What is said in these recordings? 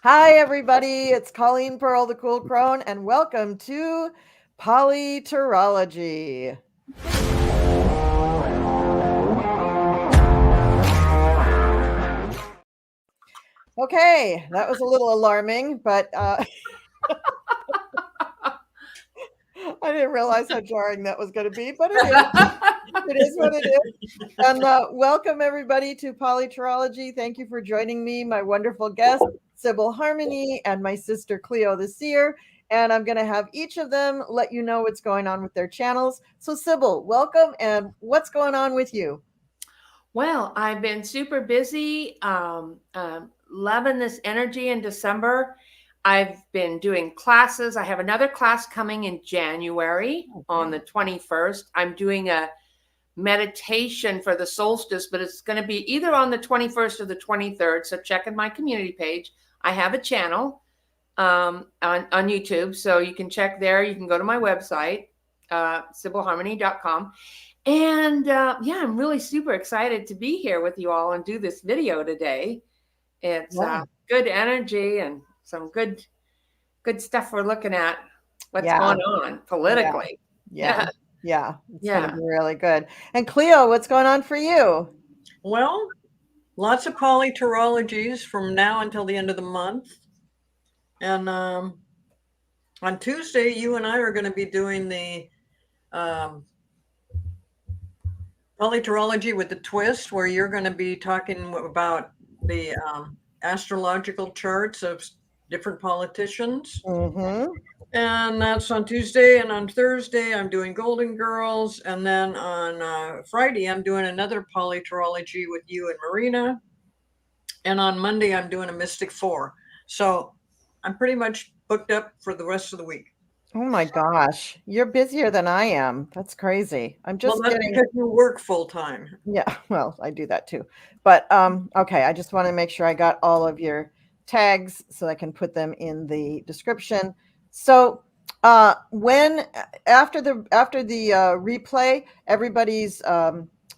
Hi, everybody. It's Colleen Pearl, the Cool Crone, and welcome to Politarology. Okay, that was a little alarming, but I didn't realize how jarring that was going to be, but it is. It is what it is. And welcome, everybody, to Politarology. Thank you for joining me, my wonderful guest, Sibyl Harmony, and my sister, Cleo the Seer. And I'm going to have each of them let you know what's going on with their channels. So, Sibyl, welcome. And what's going on with you? Well, I've been super busy, loving this energy in December. I've been doing classes. I have another class coming in January on the 21st. I'm doing a meditation for the solstice, but it's going to be either on the 21st or the 23rd. So check in my community page. I have a channel on YouTube, so you can check there. You can go to my website, sibylharmony.com. And yeah, I'm really super excited to be here with you all and do this video today. It's good energy and some good stuff we're looking at. What's going on politically? Yeah. It's going to be really good. And Cleo, what's going on for you? Well, lots of politarologies from now until the end of the month. And on Tuesday, you and I are going to be doing the Politarology with a twist, where you're going to be talking about the astrological charts of different politicians. Mm-hmm. And that's on Tuesday. And on Thursday, I'm doing Golden Girls. And then on Friday, I'm doing another Politarology with you and Marina. And on Monday, I'm doing a Mystic Four. So I'm pretty much booked up for the rest of the week. Oh my gosh, you're busier than I am. That's crazy. I'm just getting because you work full time. Yeah, well, I do that too. But okay, I just want to make sure I got all of your tags so I can put them in the description. So when after the replay, everybody's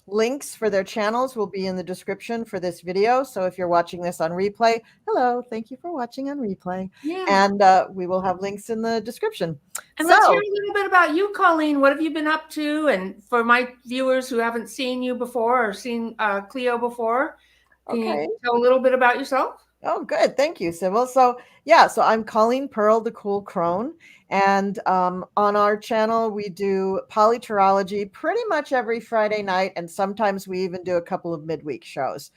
links for their channels will be in the description for this video. So if you're watching this on replay, hello, thank you for watching on replay. Yeah. And we will have links in the description. And let's hear a little bit about you, Colleen. What have you been up to? And for my viewers who haven't seen you before or seen Cleo before, can you tell a little bit about yourself? Oh, good. Thank you, Sibyl. So yeah, so I'm Colleen Pearl, the Cool Crone. And on our channel, we do Politarology pretty much every Friday night. And sometimes we even do a couple of midweek shows.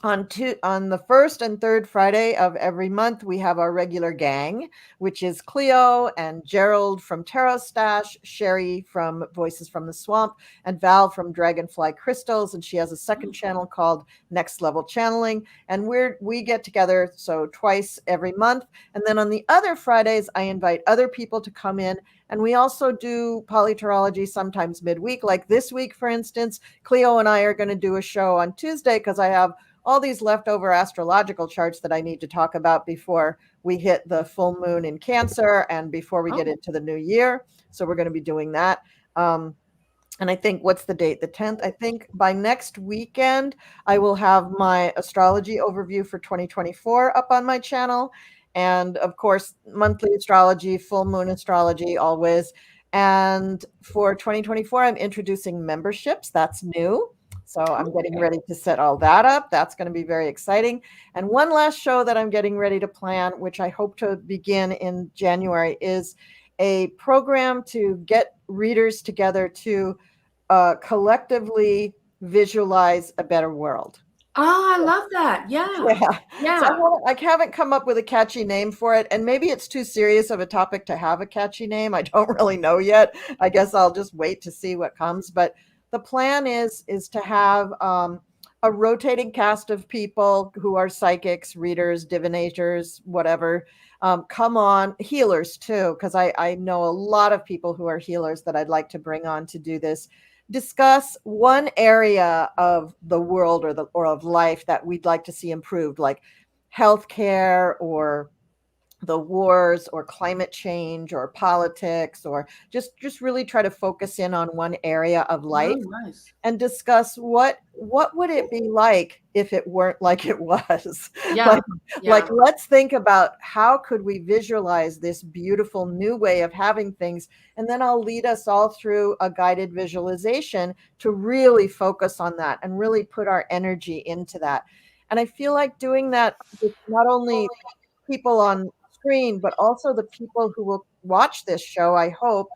On the first and third Friday of every month, we have our regular gang, which is Cleo and Gerald from Tarot Stash, Sherry from Voices from the Swamp, and Val from Dragonfly Crystals. And she has a second channel called Next Level Channeling. And we get together so twice every month. And then on the other Fridays, I invite other people to come in. And we also do Politarology sometimes midweek. Like this week, for instance, Cleo and I are going to do a show on Tuesday because I have all these leftover astrological charts that I need to talk about before we hit the full moon in Cancer and before we get into the new year. So we're going to be doing that. And I think, what's the date? The 10th. I think by next weekend, I will have my astrology overview for 2024 up on my channel. And of course, monthly astrology, full moon astrology, always. And for 2024, I'm introducing memberships. That's new. So I'm getting ready to set all that up. That's going to be very exciting. And one last show that I'm getting ready to plan, which I hope to begin in January, is a program to get readers together to collectively visualize a better world. Oh, I love that. Yeah. So I haven't come up with a catchy name for it. And maybe it's too serious of a topic to have a catchy name. I don't really know yet. I guess I'll just wait to see what comes. But the plan is to have a rotating cast of people who are psychics, readers, divinators, whatever, come on, healers too, because I know a lot of people who are healers that I'd like to bring on to do this. Discuss one area of the world or of life that we'd like to see improved, like healthcare or the wars or climate change or politics, or just really try to focus in on one area of life Oh, nice. and discuss what would it be like if it weren't like it was. Yeah. Like let's think about how could we visualize this beautiful new way of having things, and then I'll lead us all through a guided visualization to really focus on that and really put our energy into that. And I feel like doing that with not only people on screen, but also the people who will watch this show, I hope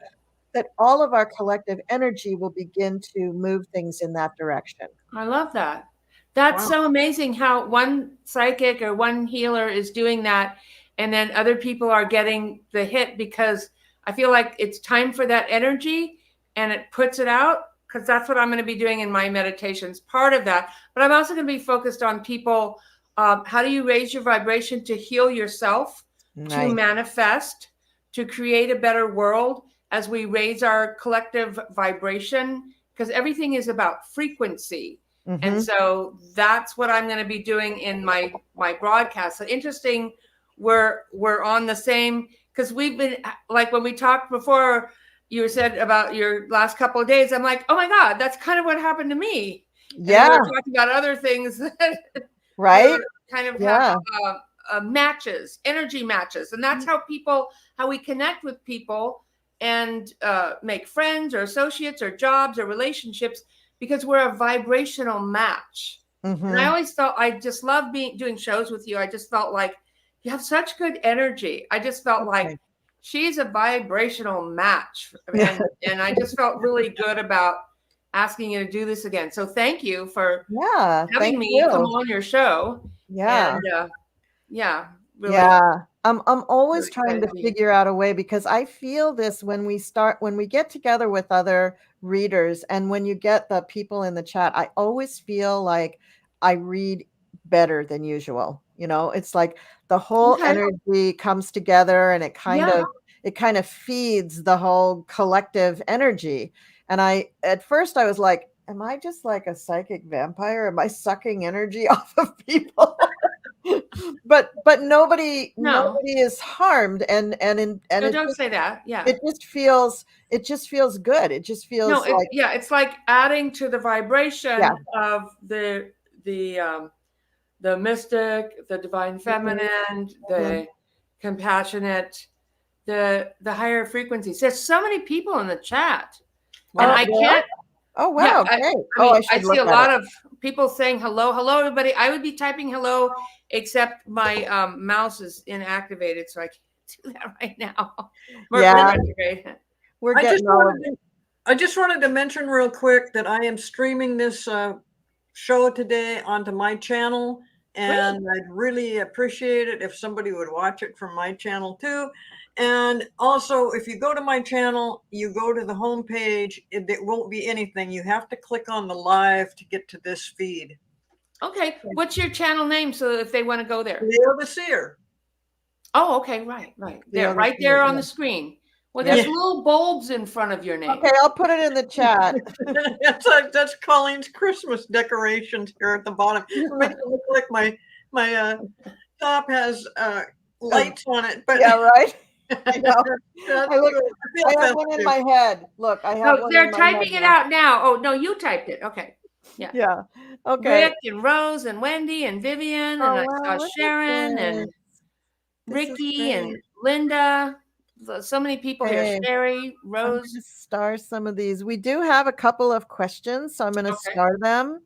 that all of our collective energy will begin to move things in that direction. I love that. That's Wow. so amazing how one psychic or one healer is doing that, and then other people are getting the hit, because I feel like it's time for that energy and it puts it out, because that's what I'm going to be doing in my meditations, part of that. But I'm also going to be focused on people. How do you raise your vibration to heal yourself, to Nice. manifest, to create a better world as we raise our collective vibration? Because everything is about frequency. And so that's what I'm going to be doing in my broadcast. So interesting, we're on the same, because we've been, like when we talked before, you said about your last couple of days, I'm like, oh my God, that's kind of what happened to me. Yeah. And we were talking about other things that Right. kind of Yeah. have matches, energy matches. And that's how we connect with people and make friends or associates or jobs or relationships, because we're a vibrational match. And I always felt, I just love doing shows with you. I just felt like you have such good energy. I just felt like she's a vibrational match. And I just felt really good about asking you to do this again. So thank you for having me come on your show. Yeah. And really. Yeah. I'm always really trying to excited to be figure out a way, because I feel this when we get together with other readers, and when you get the people in the chat, I always feel like I read better than usual. It's like the whole energy comes together, and it kind of feeds the whole collective energy. And at first I was like, am I just like a psychic vampire? Am I sucking energy off of people? but nobody is harmed, and don't say that. Yeah. it just feels good. It just feels it's like adding to the vibration of the mystic, the divine feminine, the compassionate, the higher frequencies. There's so many people in the chat. And I can't. Oh, wow. I see a lot of people saying hello, everybody. I would be typing hello, except my mouse is inactivated, so I can't do that right now. I just wanted to mention real quick that I am streaming this show today onto my channel, and I'd really appreciate it if somebody would watch it from my channel too. And also, if you go to my channel, you go to the homepage, it won't be anything. You have to click on the live to get to this feed. Okay. What's your channel name, so if they want to go there? Cleo the Seer. Oh, okay. Right. There, right there on the screen. Well, there's little bulbs in front of your name. Okay, I'll put it in the chat. That's Colleen's Christmas decorations here at the bottom. It makes it look like my top has lights on it. But yeah, right. I know. I have one in my head. Look, I have one. They're typing it out now. Oh no, you typed it. Okay. Yeah. Yeah. Okay. Rick and Rose and Wendy and Vivian, and I saw Sharon and Ricky and Linda. So many people here. Sherry, Rose. I'm star some of these. We do have a couple of questions, so I'm going to star them.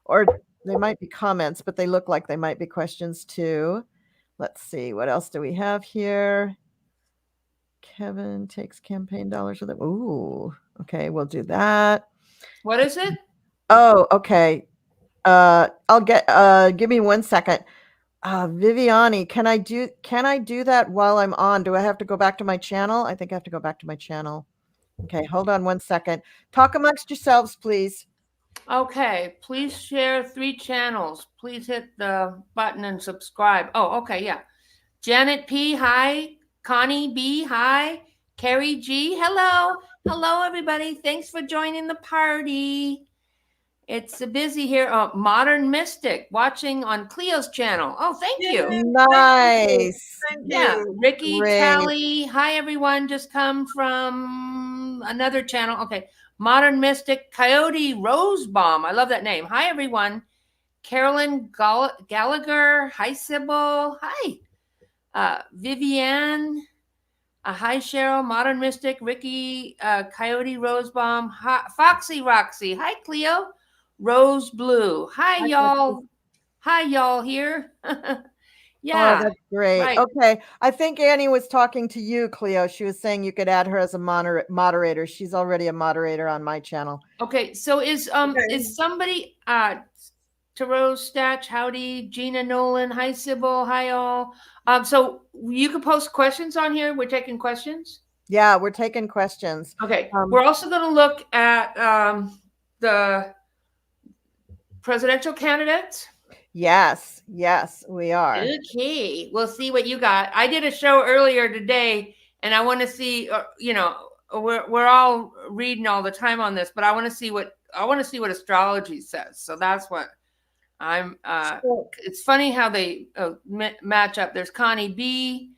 Or they might be comments, but they look like they might be questions too. Let's see. What else do we have here? Kevin takes campaign dollars with him. Ooh, okay, we'll do that. What is it? Oh, okay. I'll get give me 1 second. Viviani, can I do that while I'm on? Do I have to go back to my channel? I think I have to go back to my channel. Okay, hold on 1 second. Talk amongst yourselves, please. Okay, please share 3 channels. Please hit the button and subscribe. Oh, okay, yeah. Janet P, hi. Connie B, hi. Carrie G, hello. Hello, everybody. Thanks for joining the party. It's busy here. Modern Mystic watching on Cleo's channel. Oh, thank you. Nice. Thank Yeah, you. Ricky, Great. Callie. Hi, everyone. Just come from another channel. Okay. Modern Mystic, Coyote Rosebomb. I love that name. Hi, everyone. Carolyn Gallagher. Hi, Sibyl. Hi. Vivienne. Hi, Cheryl. Modern Mystic. Ricky. Coyote Rosebomb. Hi, Foxy Roxy. Hi, Cleo. Rose Blue. Hi, y'all. Hi, y'all here. Yeah. Oh, that's great. Right. Okay. I think Annie was talking to you, Cleo. She was saying you could add her as a moderator. She's already a moderator on my channel. Okay. So is somebody Tarot Statch, howdy, Gina Nolan, hi Sybil, hi all. So you can post questions on here. We're taking questions. Yeah, we're taking questions. Okay. We're also going to look at the presidential candidates. Yes, we are. Okay, we'll see what you got. I did a show earlier today, and I want to see. We're all reading all the time on this, but I want to see what astrology says. So that's what I'm. It's funny how they match up. There's Connie B.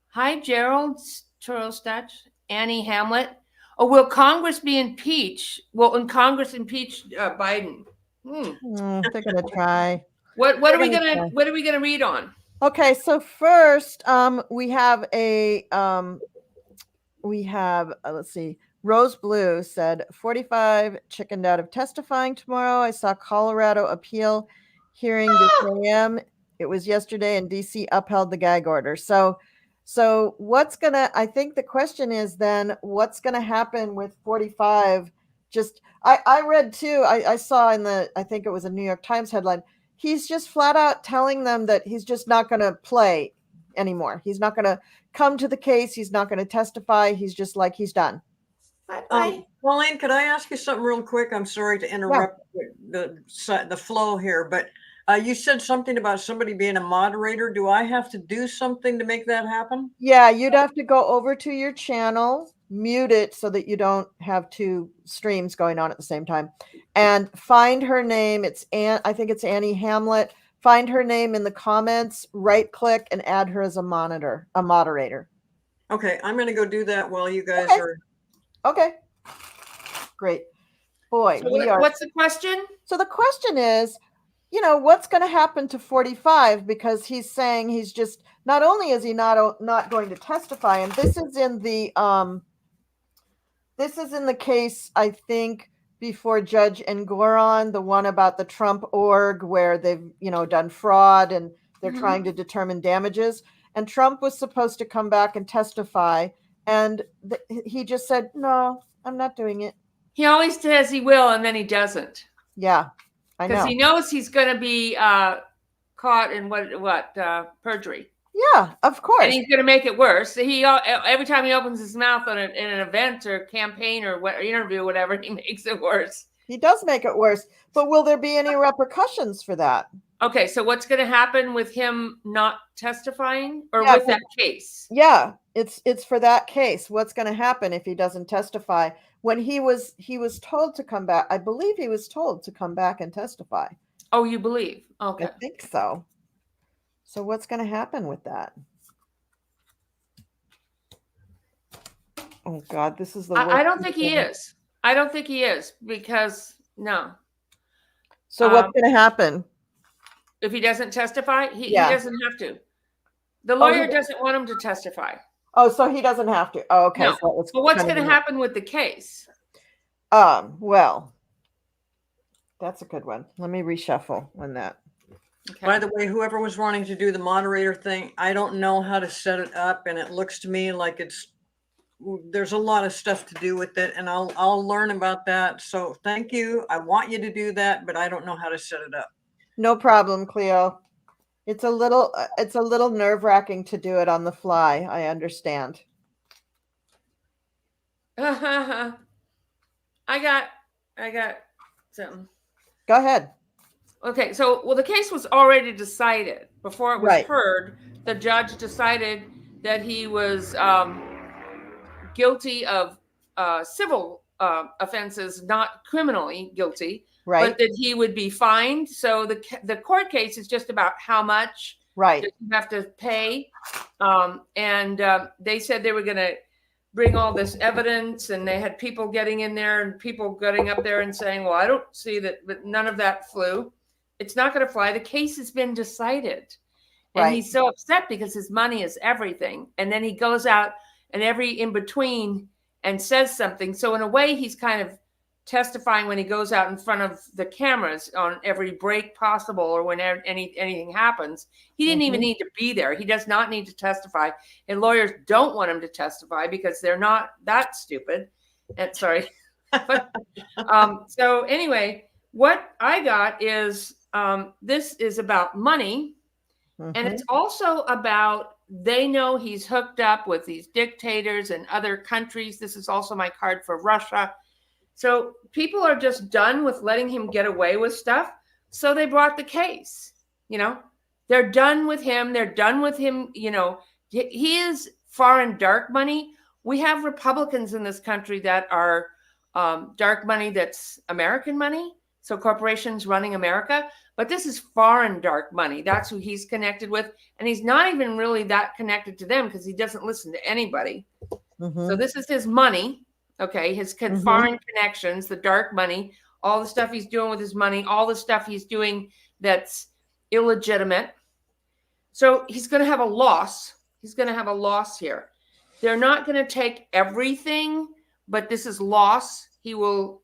Hi, Gerald Turostach, Annie Hamlet. Oh, will Congress be impeached? Will Congress impeach Biden? They're gonna try. What are we gonna read on? Okay, so first, we have let's see. Rose Blue said 45 chickened out of testifying tomorrow. I saw Colorado appeal hearing this AM. It was yesterday, and DC upheld the gag order. So what's I think the question is then what's gonna happen with 45? I read too. I saw I think it was a New York Times headline. He's just flat out telling them that he's just not going to play anymore. He's not going to come to the case. He's not going to testify. He's just like, he's done. Colleen, could I ask you something real quick? I'm sorry to interrupt the flow here, but you said something about somebody being a moderator. Do I have to do something to make that happen? Yeah, you'd have to go over to your channel, mute it so that you don't have two streams going on at the same time, and find her name. I think it's Annie Hamlet. Find her name in the comments, right click, and add her as a moderator. Okay, I'm going to go do that while you guys are. Okay. Great. Boy, so what's the question? So the question is, what's going to happen to 45? Because he's saying he's just, not only is he not going to testify, and this is in the case, I think, before Judge Engoron, the one about the Trump org where they've, done fraud and they're trying to determine damages. And Trump was supposed to come back and testify. And he just said, no, I'm not doing it. He always says he will, and then he doesn't. Yeah, I know. Because he knows he's going to be caught in perjury. Yeah, of course. And he's going to make it worse. Every time he opens his mouth in an event or campaign or interview, whatever, he makes it worse. He does make it worse. But will there be any repercussions for that? Okay, so what's going to happen with him not testifying with that case? Yeah, it's for that case. What's going to happen if he doesn't testify? When he was told to come back, I believe he was told to come back and testify. Oh, you believe? Okay. I think so. So what's going to happen with that? Oh God, this is the worst. I don't think he is. I don't think he is because no. So what's going to happen? If he doesn't testify, he doesn't have to. The lawyer doesn't want him to testify. Oh, so he doesn't have to. Oh, okay. No. So but what's going to happen with the case? Well, that's a good one. Let me reshuffle on that. Okay. By the way, whoever was wanting to do the moderator thing, I don't know how to set it up, and it looks to me like there's a lot of stuff to do with it, and I'll learn about that. So thank you. I want you to do that, but I don't know how to set it up. No problem, Cleo. It's a little nerve-wracking to do it on the fly. I understand. I got something. Go ahead. Okay, so the case was already decided before it was heard. The judge decided that he was guilty of civil offenses, not criminally guilty. Right. but that he would be fined. So the court case is just about how much Right. you have to pay. And they said they were going to bring all this evidence, and they had people getting in there and people getting up there and saying, well, I don't see that, but none of that flew. It's not going to fly. The case has been decided. And he's so upset because his money is everything. And then he goes out and every in between and says something. So in a way, he's kind of testifying when he goes out in front of the cameras on every break possible, or when anything happens. He didn't even need to be there. He does not need to testify. And lawyers don't want him to testify because they're not that stupid. And sorry. But, so anyway, what I got is this is about money. And it's also about, they know he's hooked up with these dictators and other countries. This is also my card for Russia. So people are just done with letting him get away with stuff. So they brought the case, they're done with him. They're done with him. He is foreign dark money. We have Republicans in this country that are dark money. That's American money. So corporations running America. But this is foreign dark money. That's who he's connected with. And he's not even really that connected to them because he doesn't listen to anybody. So this is his money. Okay. His foreign connections, the dark money, all the stuff he's doing with his money, all the stuff he's doing that's illegitimate. So he's going to have a loss. He's going to have a loss here. They're not going to take everything, but this is loss. He will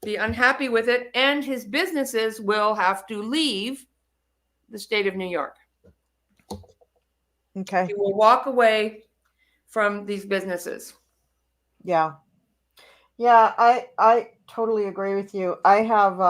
be unhappy with it, and his businesses will have to leave the state of New York. Okay. He will walk away from these businesses. Yeah. Yeah, I totally agree with you. I have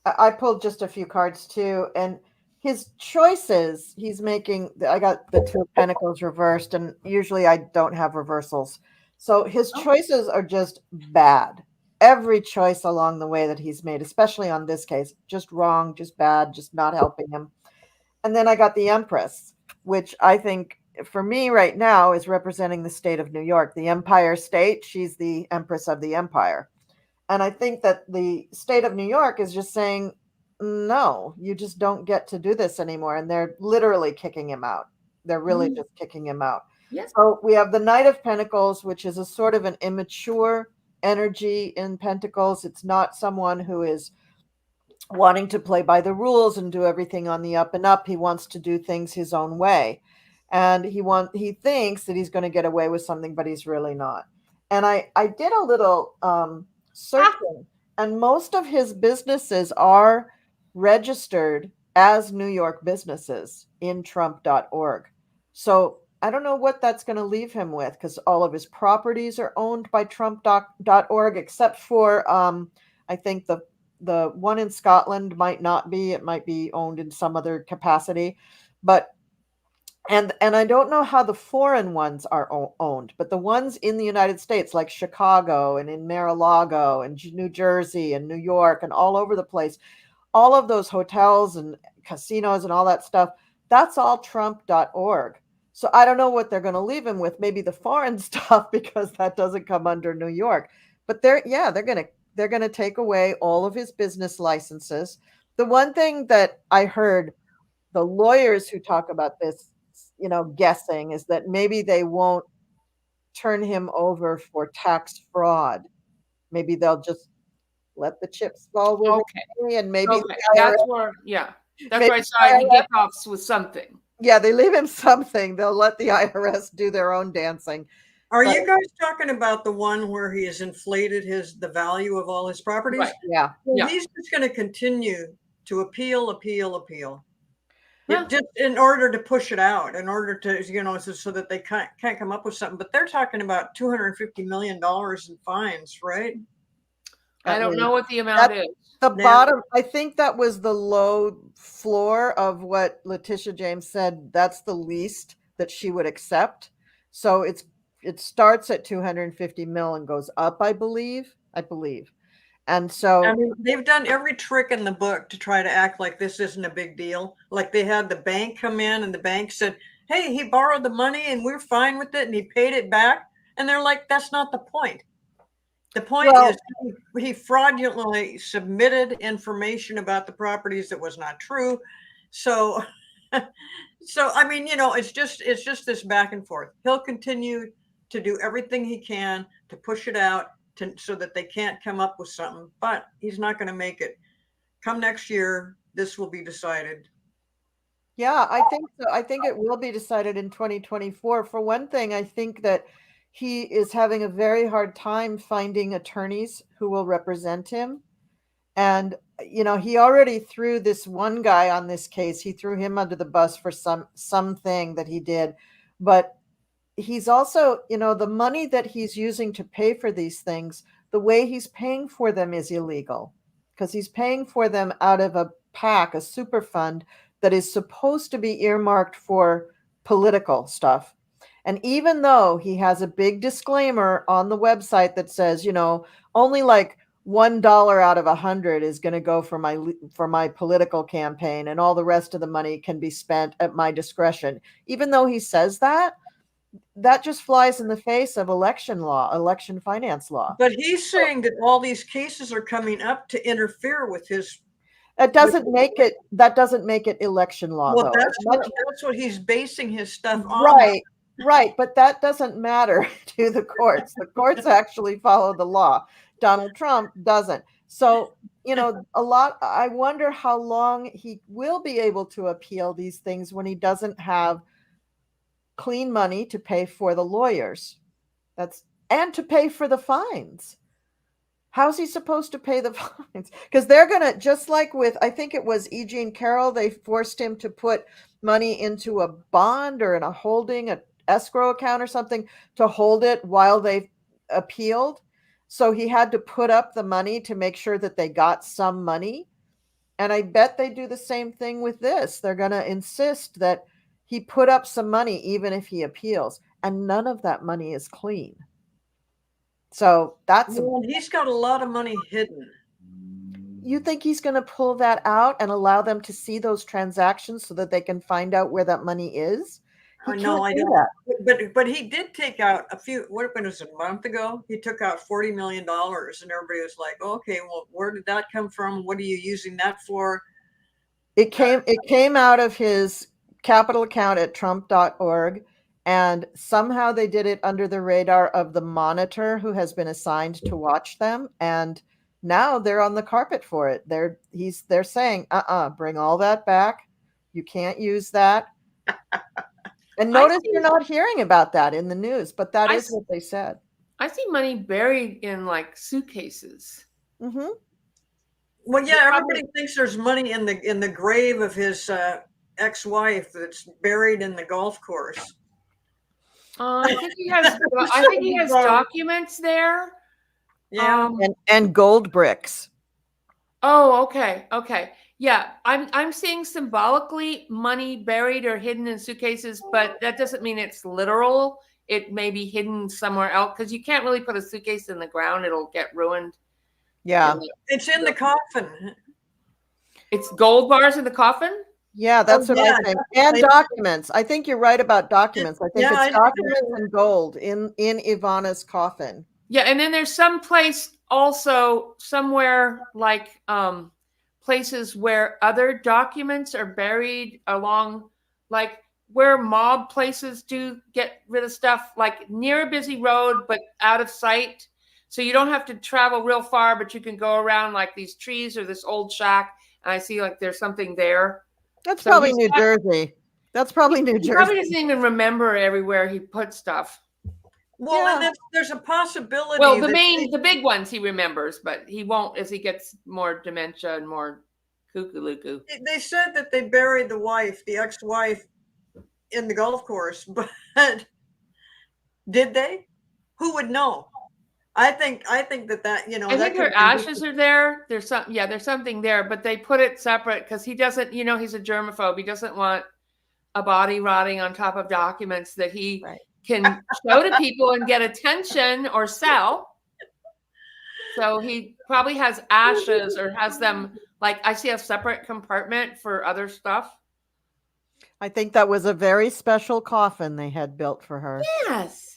I pulled just a few cards too, and his choices he's making, I got the Two of Pentacles reversed, and usually I don't have reversals. So his choices are just bad. Every choice along the way that he's made, especially on this case, just wrong, just bad, just not helping him. And then I got the Empress, which I think for me right now is representing the state of New York, the Empire State. She's the Empress of the Empire. And I think that the state of New York is just saying, no, you just don't get to do this anymore. And they're literally kicking him out. They're really just kicking him out. Yes. So we have the Knight of Pentacles, which is a sort of an immature energy in Pentacles. It's not someone who is wanting to play by the rules and do everything on the up and up. He wants to do things his own way. And he thinks that he's going to get away with something, but he's really not. And I did a little searching, and most of his businesses are registered as New York businesses in Trump.org. So I don't know what that's going to leave him with, because all of his properties are owned by Trump.org, except for I think the one in Scotland might not be. It might be owned in some other capacity, but and I don't know how the foreign ones are owned, but the ones in the United States, like Chicago and in Mar-a-Lago and New Jersey and New York and all over the place, all of those hotels and casinos and all that stuff, that's all Trump.org. So I don't know what they're going to leave him with. Maybe the foreign stuff, because that doesn't come under New York. But they're going to take away all of his business licenses. The one thing that I heard the lawyers who talk about this, guessing, is that maybe they won't turn him over for tax fraud. Maybe they'll just let the chips fall with me, and maybe that's where I saw he gets off with something. Yeah, they leave him something. They'll let the IRS do their own dancing. Are you guys talking about the one where he has inflated the value of all his properties? Right. Yeah. Well, he's just going to continue to appeal. Yeah. Just in order to push it out, in order to, so that they can't come up with something. But they're talking about $250 million in fines, right? I don't know what the amount is. The bottom, I think that was the low floor of what Letitia James said. That's the least that she would accept. So it starts at 250 mil and goes up, I believe. And so they've done every trick in the book to try to act like this isn't a big deal. Like they had the bank come in, and the bank said, hey, he borrowed the money and we're fine with it, and he paid it back. And they're like, that's not the point. The point Well- is he fraudulently submitted information about the properties that was not true. So, so I mean, it's just this back and forth. He'll continue to do everything he can to push it out so that they can't come up with something, but he's not going to make it. Come next year, this will be decided. Yeah, I think so. I think it will be decided in 2024. For one thing, I think that he is having a very hard time finding attorneys who will represent him. And, he already threw this one guy on this case. He threw him under the bus for something that he did. But he's also, the money that he's using to pay for these things, the way he's paying for them is illegal because he's paying for them out of a PAC, a super fund that is supposed to be earmarked for political stuff. And even though he has a big disclaimer on the website that says, only like $1 out of 100 is going to go for my political campaign, and all the rest of the money can be spent at my discretion. Even though he says that just flies in the face of election finance law. But he's saying that all these cases are coming up to interfere with his. That doesn't make it election law, Well, though. that's what he's basing his stuff on. Right. But that doesn't matter to the courts. The courts actually follow the law. Donald Trump doesn't. So, I wonder how long he will be able to appeal these things when he doesn't have clean money to pay for the lawyers. And to pay for the fines. How's he supposed to pay the fines? Because they're going to, just like with, I think it was E. Jean Carroll, they forced him to put money into a bond or in an escrow account or something to hold it while they appealed. So he had to put up the money to make sure that they got some money. And I bet they do the same thing with this. They're going to insist that he put up some money even if he appeals. And none of that money is clean. So he's got a lot of money hidden. You think he's going to pull that out and allow them to see those transactions so that they can find out where that money is? No, I don't. But he did take out what was it, a month ago? He took out $40 million, and everybody was like, okay, well, where did that come from? What are you using that for? It came out of his capital account at Trump.org. And somehow they did it under the radar of the monitor who has been assigned to watch them. And now they're on the carpet for it. They're saying, bring all that back. You can't use that. And notice you're not hearing about that in the news, but that is what they said. I see money buried in like suitcases. Mm-hmm. Well, yeah, everybody thinks there's money in the grave of his ex-wife that's buried in the golf course. I think he has documents there. Yeah, and gold bricks. Oh, okay. Yeah, I'm seeing symbolically money buried or hidden in suitcases, but that doesn't mean it's literal. It may be hidden somewhere else because you can't really put a suitcase in the ground; it'll get ruined. Yeah, it's in the coffin. It's gold bars in the coffin. Yeah, that's what I think. And documents. I think you're right about documents. I think it's documents and gold in Ivana's coffin. Yeah, and then there's some place also somewhere like places where other documents are buried along, like where mob places do get rid of stuff, like near a busy road but out of sight. So you don't have to travel real far, but you can go around like these trees or this old shack. And I see like there's something there. That's probably New Jersey. That's probably New Jersey. He probably doesn't even remember everywhere he put stuff. Well, and there's a possibility. Well, the big ones he remembers, but he won't as he gets more dementia and more cuckoo-luku. They said that they buried the ex-wife, in the golf course, but did they? Who would know? I think that I think her ashes are there. There's something there, but they put it separate because he doesn't, he's a germaphobe. He doesn't want a body rotting on top of documents that he can show to people and get attention or sell. So he probably has ashes or has them, like I see a separate compartment for other stuff. I think that was a very special coffin they had built for her. Yes.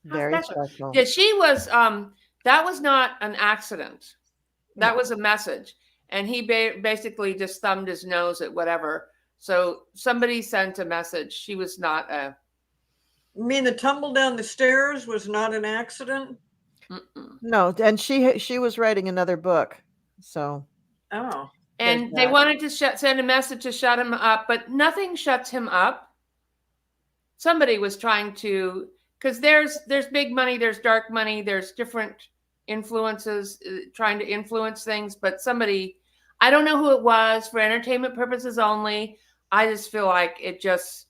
Very special. Yeah, she was that was not an accident. That No. was a message. And he basically just thumbed his nose at whatever. So somebody sent a message. She was not a... You mean the tumble down the stairs was not an accident? Mm-mm. No, and she was writing another book. So Oh. And they wanted to send a message to shut him up, but nothing shuts him up. Somebody was trying to, because there's big money, there's dark money, there's different influences trying to influence things, but somebody, I don't know who it was, for entertainment purposes only. I just feel like it just,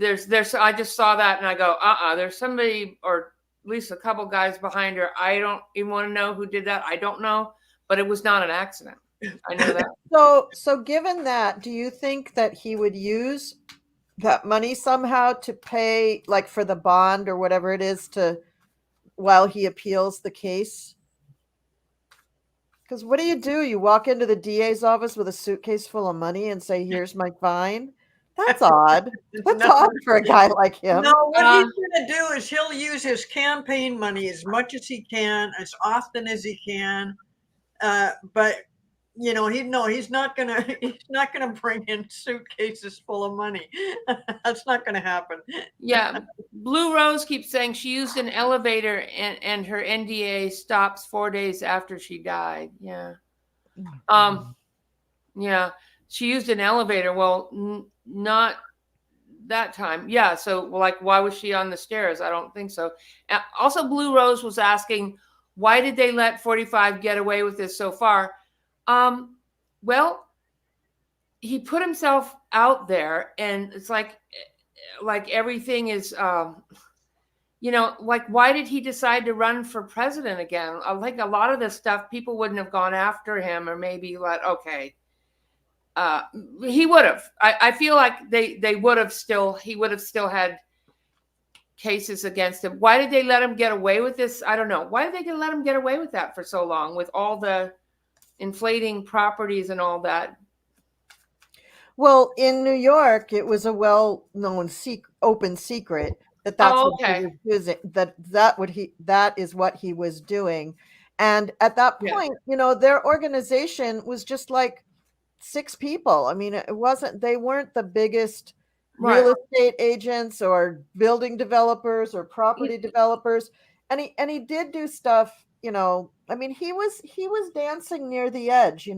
I just saw that and I go, there's somebody, or at least a couple guys behind her. I don't even want to know who did that. I don't know, but it was not an accident. I know that. So given that, do you think that he would use that money somehow to pay, like, for the bond or whatever it is, to while he appeals the case? Because what do? You walk into the DA's office with a suitcase full of money and say, "Here's my fine." That's odd. That's odd for a guy like him. No, what he's going to do is he'll use his campaign money as much as he can, as often as he can. But he's not gonna bring in suitcases full of money. That's not gonna happen. Yeah, Blue Rose keeps saying she used an elevator and her NDA stops 4 days after she died. Yeah. Yeah, she used an elevator. Well, not that time. Yeah, so like, why was she on the stairs? I don't think so. Also, Blue Rose was asking, why did they let 45 get away with this so far? Well, he put himself out there, and it's like everything is, like, why did he decide to run for president again? Like, a lot of this stuff, people wouldn't have gone after him, or maybe he would have. I feel like he would have still had cases against him. Why did they let him get away with this? I don't know. Why did they let him get away with that for so long, with all the inflating properties and all that? Well, in New York, it was a well-known open secret that that's what he was using. That is what he was doing, and at that point, their organization was just like 6 people. I mean, they weren't the biggest real estate agents or building developers or property developers, and he did do stuff. I mean, he was dancing near the edge.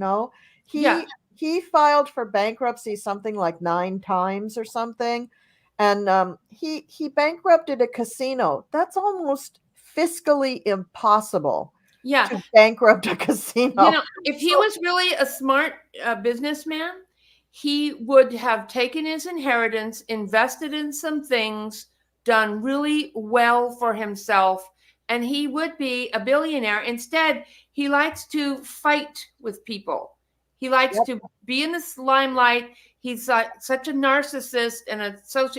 He filed for bankruptcy something like 9 times or something, and he bankrupted a casino. That's almost fiscally impossible. Yeah, to bankrupt a casino. If he was really a smart businessman, he would have taken his inheritance, invested in some things, done really well for himself, and he would be a billionaire. Instead, he likes to fight with people. He likes to be in this limelight. He's such a narcissist, and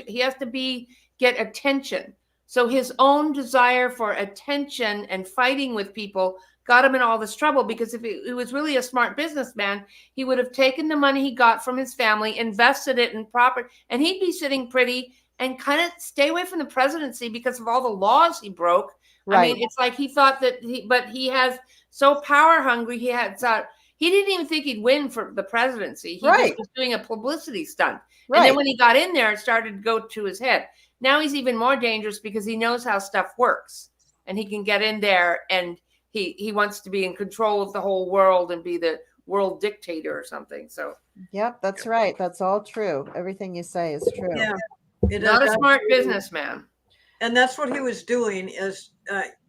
he has to get attention. So his own desire for attention and fighting with people got him in all this trouble, because if he was really a smart businessman, he would have taken the money he got from his family, invested it in property, and he'd be sitting pretty and kind of stay away from the presidency because of all the laws he broke. Right. I mean, it's like he thought that he has so power hungry. He didn't even think he'd win for the presidency. He just was doing a publicity stunt. Right. And then when he got in there, it started to go to his head. Now he's even more dangerous because he knows how stuff works, and he can get in there, and he wants to be in control of the whole world and be the world dictator or something. So, yep, that's right. That's all true. Everything you say is true. Yeah, not a smart businessman. And that's what he was doing. Is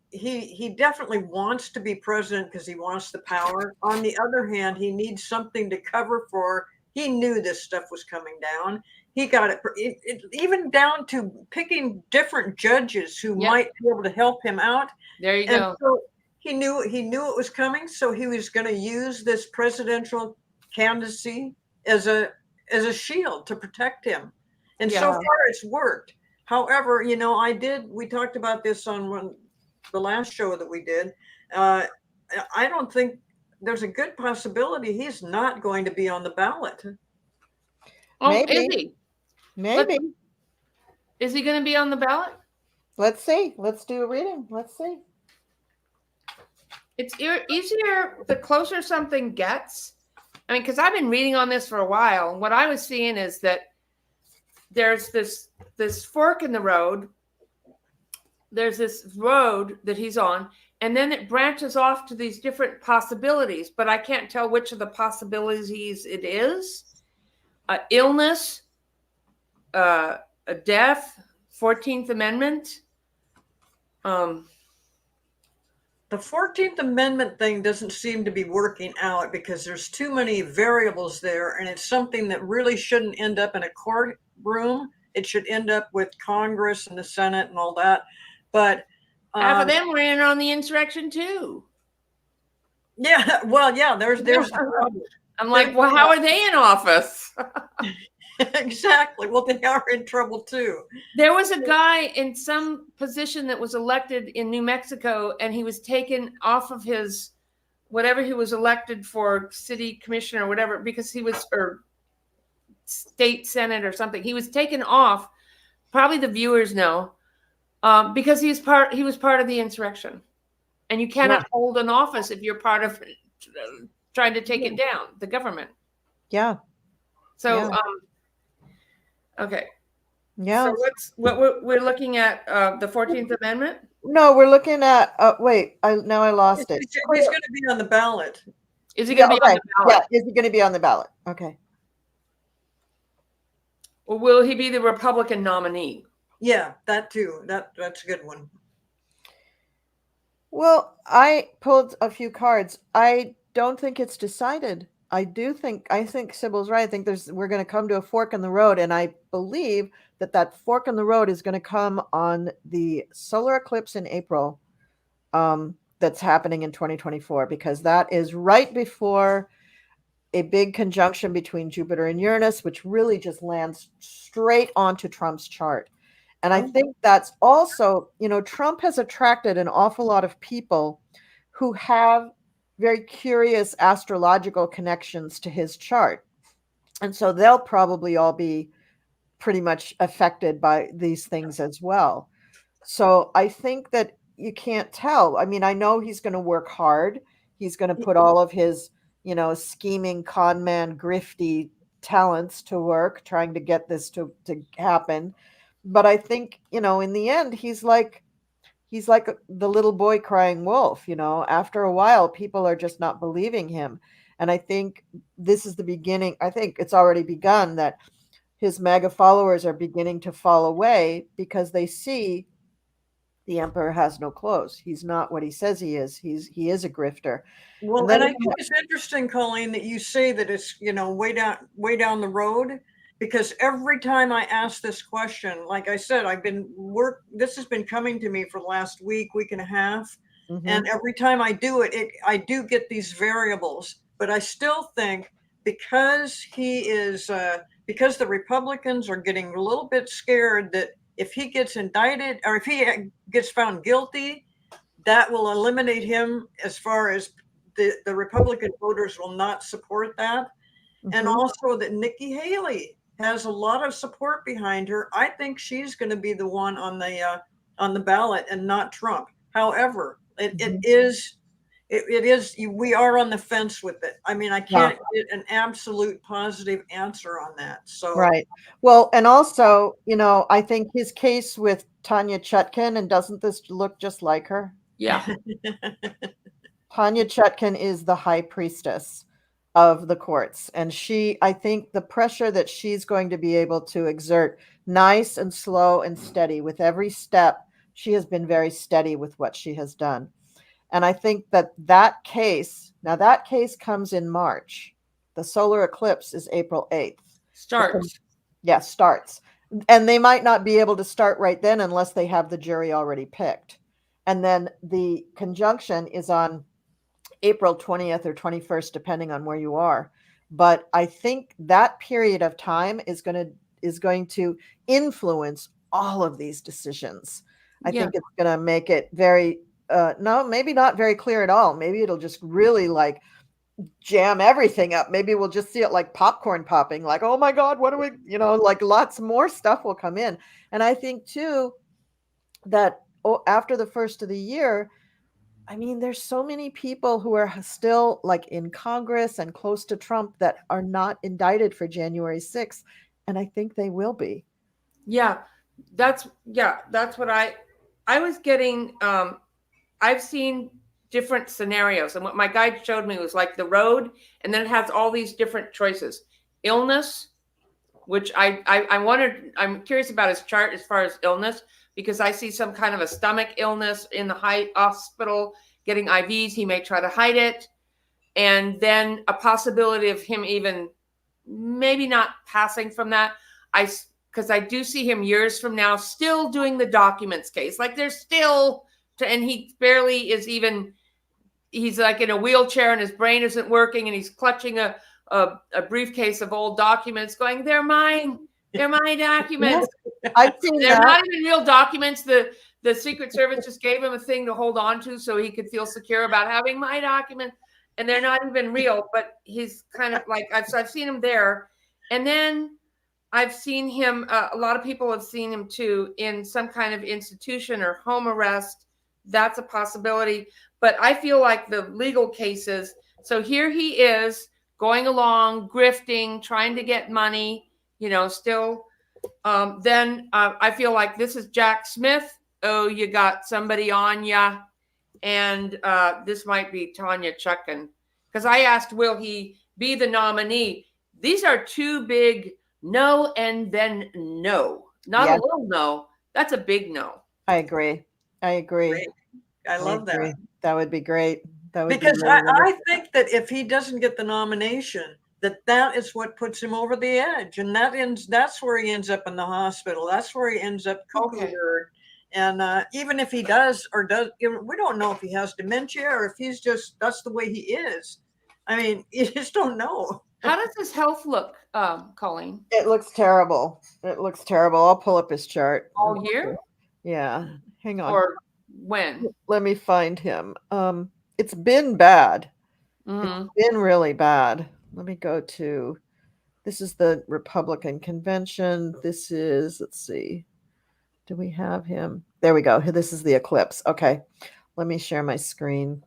he definitely wants to be president because he wants the power. On the other hand, he needs something to cover for. He knew this stuff was coming down. He got it even down to picking different judges who might be able to help him out. There you go. So he knew it was coming, so he was going to use this presidential candidacy as a shield to protect him. And so far it's worked. However, we talked about this on the last show that we did. I don't think there's a good possibility he's not going to be on the ballot. Oh, maybe. Is he? Maybe. Is he going to be on the ballot? Let's see. Let's do a reading. Let's see. It's easier the closer something gets. I mean, because I've been reading on this for a while. And what I was seeing is that there's this fork in the road. There's this road that he's on, and then it branches off to these different possibilities, but I can't tell which of the possibilities it is. Illness, a death, 14th Amendment. The 14th Amendment thing doesn't seem to be working out because there's too many variables there, and it's something that really shouldn't end up in a courtroom. It should end up with Congress and the Senate and all that. But half of them were in on the insurrection too. Yeah, well, yeah, there's I'm like, well, how are they in office? Exactly. Well, they are in trouble too. There was a guy in some position that was elected in New Mexico, and he was taken off of his whatever he was elected for, city commissioner or whatever, because he was, or state senate or something. He was taken off. Probably the viewers know, because he was part of the insurrection, and you cannot hold an office if you're part of trying to take it down, the government. Yeah. So, okay. Yeah. So what we're looking at, the 14th Amendment? No, we're looking at, wait, now I lost it. He's going to be on the ballot. Is he going to be on the ballot? Yeah, is he going to be on the ballot? Okay. Or will he be the Republican nominee? Yeah, that too. That's a good one. Well, I pulled a few cards. I don't think it's decided. I think Sibyl's right. I think we're going to come to a fork in the road, and I believe that fork in the road is going to come on the solar eclipse in April, that's happening in 2024, because that is right before a big conjunction between Jupiter and Uranus, which really just lands straight onto Trump's chart. And I think that's also, Trump has attracted an awful lot of people who have very curious astrological connections to his chart. And so they'll probably all be pretty much affected by these things as well. So I think that you can't tell. I mean, I know he's going to work hard. He's going to put all of his, scheming con man, grifty talents to work, trying to get this to happen. But I think, in the end, he's like the little boy crying wolf. After a while, people are just not believing him. And I think this is the beginning. I think it's already begun that his MAGA followers are beginning to fall away because they see the emperor has no clothes. He's not what he says he is. He is a grifter. Well, and I think it's interesting, Colleen, that you say that it's, way down the road, because every time I ask this question, like I said, this has been coming to me for the last week and a half. Mm-hmm. And every time I do it, I do get these variables, but I still think because because the Republicans are getting a little bit scared that if he gets indicted or if he gets found guilty, that will eliminate him as far as the Republican voters will not support that. Mm-hmm. And also that Nikki Haley has a lot of support behind her. I think she's going to be the one on the ballot and not Trump. However, it is we are on the fence with it. I mean, I can't get an absolute positive answer on that. So right. Well, and also, I think his case with Tanya Chutkan, and doesn't this look just like her? Yeah. Tanya Chutkan is the high priestess of the courts. And I think the pressure that she's going to be able to exert, nice and slow and steady with every step, she has been very steady with what she has done. And I think that case comes in March. The solar eclipse is April 8th. Starts. Starts. And they might not be able to start right then unless they have the jury already picked. And then the conjunction is on April 20th or 21st, depending on where you are. But I think that period of time is going to influence all of these decisions. I think it's going to make it very, maybe not very clear at all. Maybe it'll just really like jam everything up. Maybe we'll just see it like popcorn popping, like, oh my God, what do we, like lots more stuff will come in. And I think too, that after the first of the year, I mean, there's so many people who are still like in Congress and close to Trump that are not indicted for January 6th. And I think they will be. Yeah, that's what I was getting. I've seen different scenarios, and what my guide showed me was like the road, and then it has all these different choices. Illness, which I wanted. I'm curious about his chart as far as illness, because I see some kind of a stomach illness in the hospital getting IVs. He may try to hide it, and then a possibility of him even maybe not passing from that. Because I do see him years from now still doing the documents case. Like there's still, and he barely is even, he's like in a wheelchair and his brain isn't working and he's clutching a briefcase of old documents going, they're mine. They're my documents. I've seen They're that. not even real documents. The Secret Service just gave him a thing to hold on to so he could feel secure about having my documents. And they're not even real, but he's kind of like, I've seen him there. And then I've seen him, a lot of people have seen him too in some kind of institution or home arrest. That's a possibility. But I feel like the legal cases, so here he is going along, grifting, trying to get money, still. Then I feel like this is Jack Smith. Oh, you got somebody on ya. And this might be Tanya Chuckin. Because I asked, will he be the nominee? These are two big no and then no. Not a little no. That's a big no. I agree. Great. I love that. That would be great. That would because be really I think that if he doesn't get the nomination, that is what puts him over the edge, and that's where he ends up in the hospital. That's where he ends up cuckoo bird. And even if he does or does, we don't know if he has dementia or if he's just, that's the way he is. I mean, you just don't know. How does his health look, Colleen? It looks terrible. It looks terrible. I'll pull up his chart. All year? Yeah. Hang on. Or when? Let me find him. It's been bad. Mm-hmm. It's been really bad. Let me go to, this is the Republican convention. This is, let's see. Do we have him? There we go. This is the eclipse. Okay. Let me share my screen.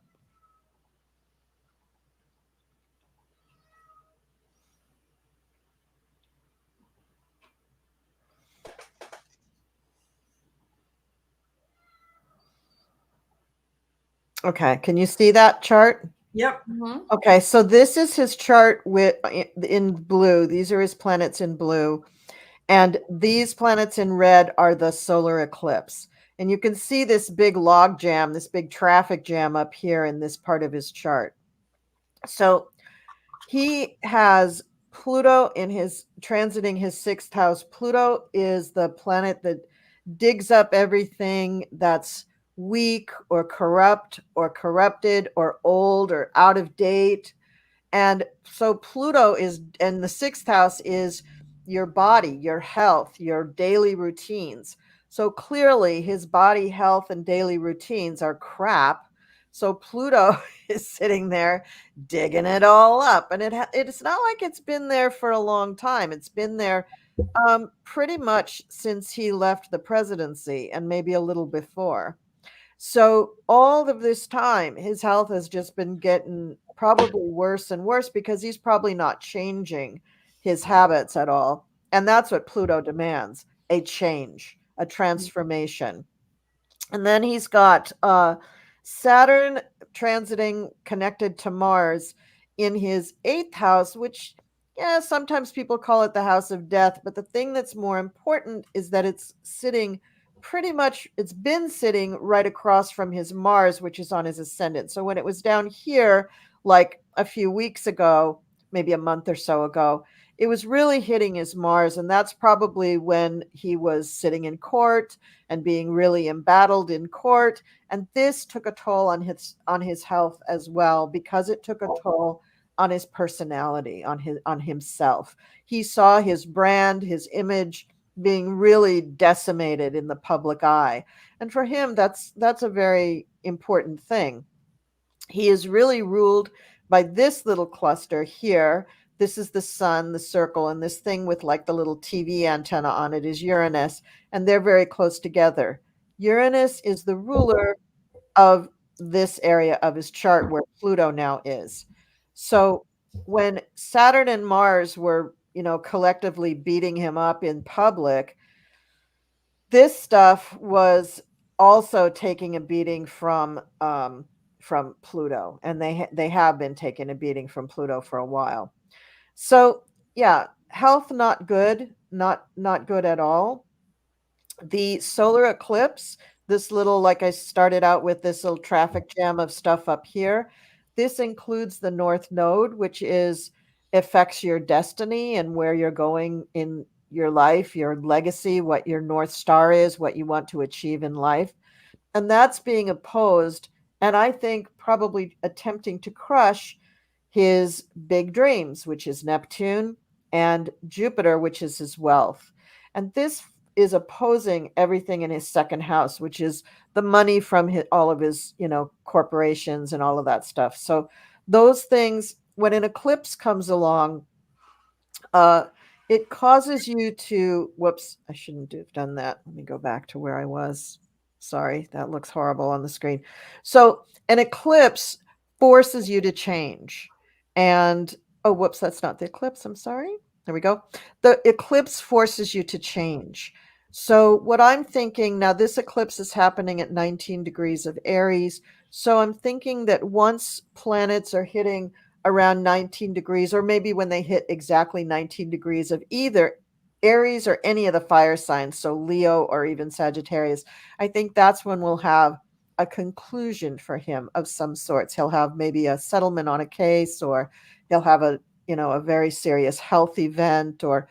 Okay. Can you see that chart? Yep. Mm-hmm. Okay. So this is his chart in blue. These are his planets in blue. And these planets in red are the solar eclipse. And you can see this big log jam, this big traffic jam up here in this part of his chart. So he has Pluto in his transiting his 6th house. Pluto is the planet that digs up everything that's weak or corrupt or corrupted or old or out of date. And so Pluto is, and the 6th house is your body, your health, your daily routines. So clearly his body, health, and daily routines are crap. So Pluto is sitting there digging it all up. And it's not like it's been there for a long time. It's been there pretty much since he left the presidency and maybe a little before. So all of this time, his health has just been getting probably worse and worse because he's probably not changing his habits at all. And that's what Pluto demands, a change, a transformation. And then he's got Saturn transiting connected to Mars in his 8th house, which, yeah, sometimes people call it the house of death. But the thing that's more important is that it's sitting pretty much, it's been sitting right across from his Mars, which is on his ascendant. So when it was down here, like a few weeks ago, maybe a month or so ago, it was really hitting his Mars. And that's probably when he was sitting in court and being really embattled in court. And this took a toll on his health as well, because it took a toll on his personality, on himself. He saw his brand, his image being really decimated in the public eye. And for him, that's a very important thing. He is really ruled by this little cluster here. This is the sun, the circle, and this thing with like the little TV antenna on it is Uranus, and they're very close together. Uranus is the ruler of this area of his chart where Pluto now is. So when Saturn and Mars were, collectively beating him up in public, this stuff was also taking a beating from Pluto, and they have been taking a beating from Pluto for a while. So yeah, health not good, not good at all. The solar eclipse, this little, like I started out with this little traffic jam of stuff up here. This includes the North Node, which is affects your destiny and where you're going in your life, your legacy, what your North Star is, what you want to achieve in life. And that's being opposed, and I think probably attempting to crush his big dreams, which is Neptune, and Jupiter, which is his wealth. And this is opposing everything in his second house, which is the money from all of his, corporations and all of that stuff. So those things, when an eclipse comes along, it causes you to, whoops, I shouldn't have done that. Let me go back to where I was. Sorry, that looks horrible on the screen. So an eclipse forces you to change. And, oh, whoops, that's not the eclipse. I'm sorry. There we go. The eclipse forces you to change. So what I'm thinking now, this eclipse is happening at 19 degrees of Aries. So I'm thinking that once planets are hitting around 19 degrees, or maybe when they hit exactly 19 degrees of either Aries or any of the fire signs, so Leo or even Sagittarius, I think that's when we'll have a conclusion for him of some sorts. He'll have maybe a settlement on a case, or he'll have a very serious health event, or,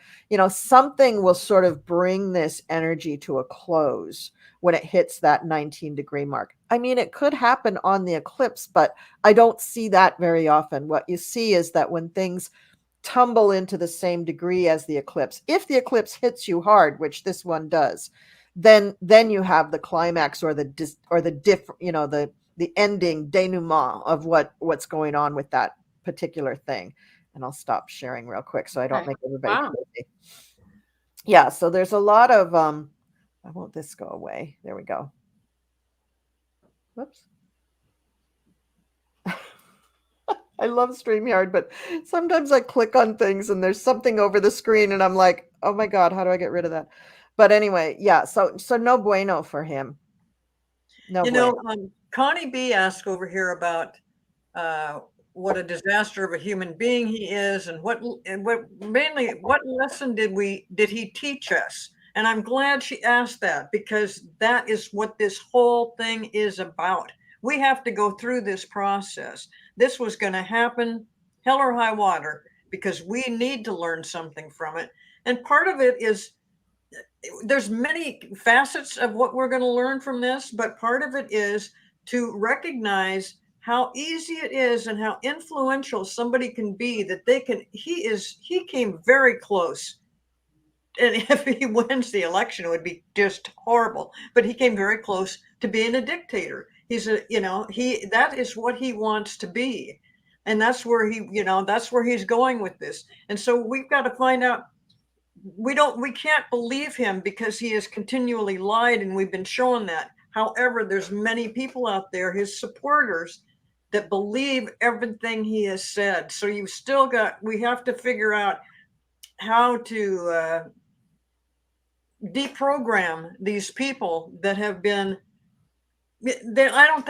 something will sort of bring this energy to a close when it hits that 19-degree mark. I mean, it could happen on the eclipse, but I don't see that very often. What you see is that when things tumble into the same degree as the eclipse, if the eclipse hits you hard, which this one does, then you have the climax or the ending denouement of what's going on with that particular thing. And I'll stop sharing real quick so I don't make everybody crazy. Yeah, so there's a lot of I won't this go away. There we go. Whoops. I love StreamYard, but sometimes I click on things and there's something over the screen and I'm like, oh my God, how do I get rid of that? But anyway, yeah, so no bueno for him. No bueno. Connie B asked over here about what a disaster of a human being he is, and what lesson did he teach us? And I'm glad she asked that, because that is what this whole thing is about. We have to go through this process. This was going to happen, hell or high water, because we need to learn something from it. And part of it is, there's many facets of what we're going to learn from this, but part of it is to recognize how easy it is and how influential somebody can be, that he came very close. And if he wins the election, it would be just horrible, but he came very close to being a dictator. That is what he wants to be. And that's where that's where he's going with this. And so we've got to find out, we can't believe him because he has continually lied, and we've been shown that. However, there's many people out there, his supporters, that believe everything he has said. So we have to figure out how to deprogram these people that have been, I don't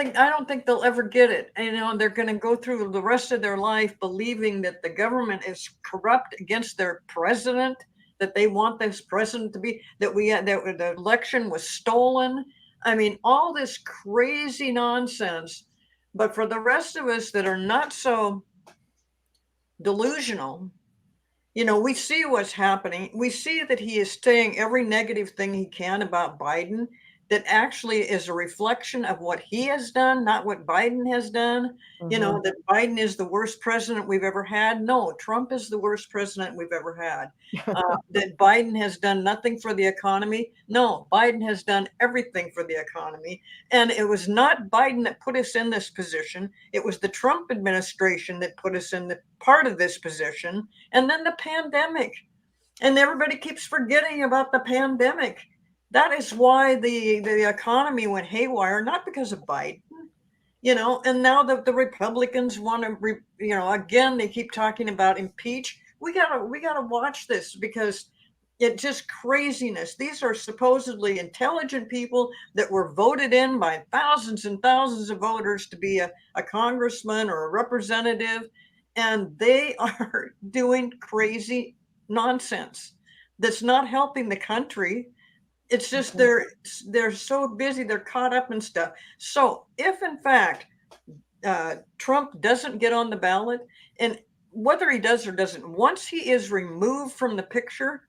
think they'll ever get it. They're going to go through the rest of their life believing that the government is corrupt against their president, that they want this president to be, that the election was stolen. I mean, all this crazy nonsense. But for the rest of us that are not so delusional, we see what's happening. We see that he is saying every negative thing he can about Biden that actually is a reflection of what he has done, not what Biden has done. Mhm. That Biden is the worst president we've ever had. No, Trump is the worst president we've ever had. That Biden has done nothing for the economy. No, Biden has done everything for the economy. And it was not Biden that put us in this position. It was the Trump administration that put us in the part of this position. And then the pandemic. And everybody keeps forgetting about the pandemic. That is why the economy went haywire, not because of Biden. and now that the Republicans want to, again, they keep talking about impeach. We gotta watch this, because it's just craziness. These are supposedly intelligent people that were voted in by thousands and thousands of voters to be a congressman or a representative, and they are doing crazy nonsense that's not helping the country. It's just they're so busy, they're caught up in stuff. So if in fact Trump doesn't get on the ballot, and whether he does or doesn't, once he is removed from the picture,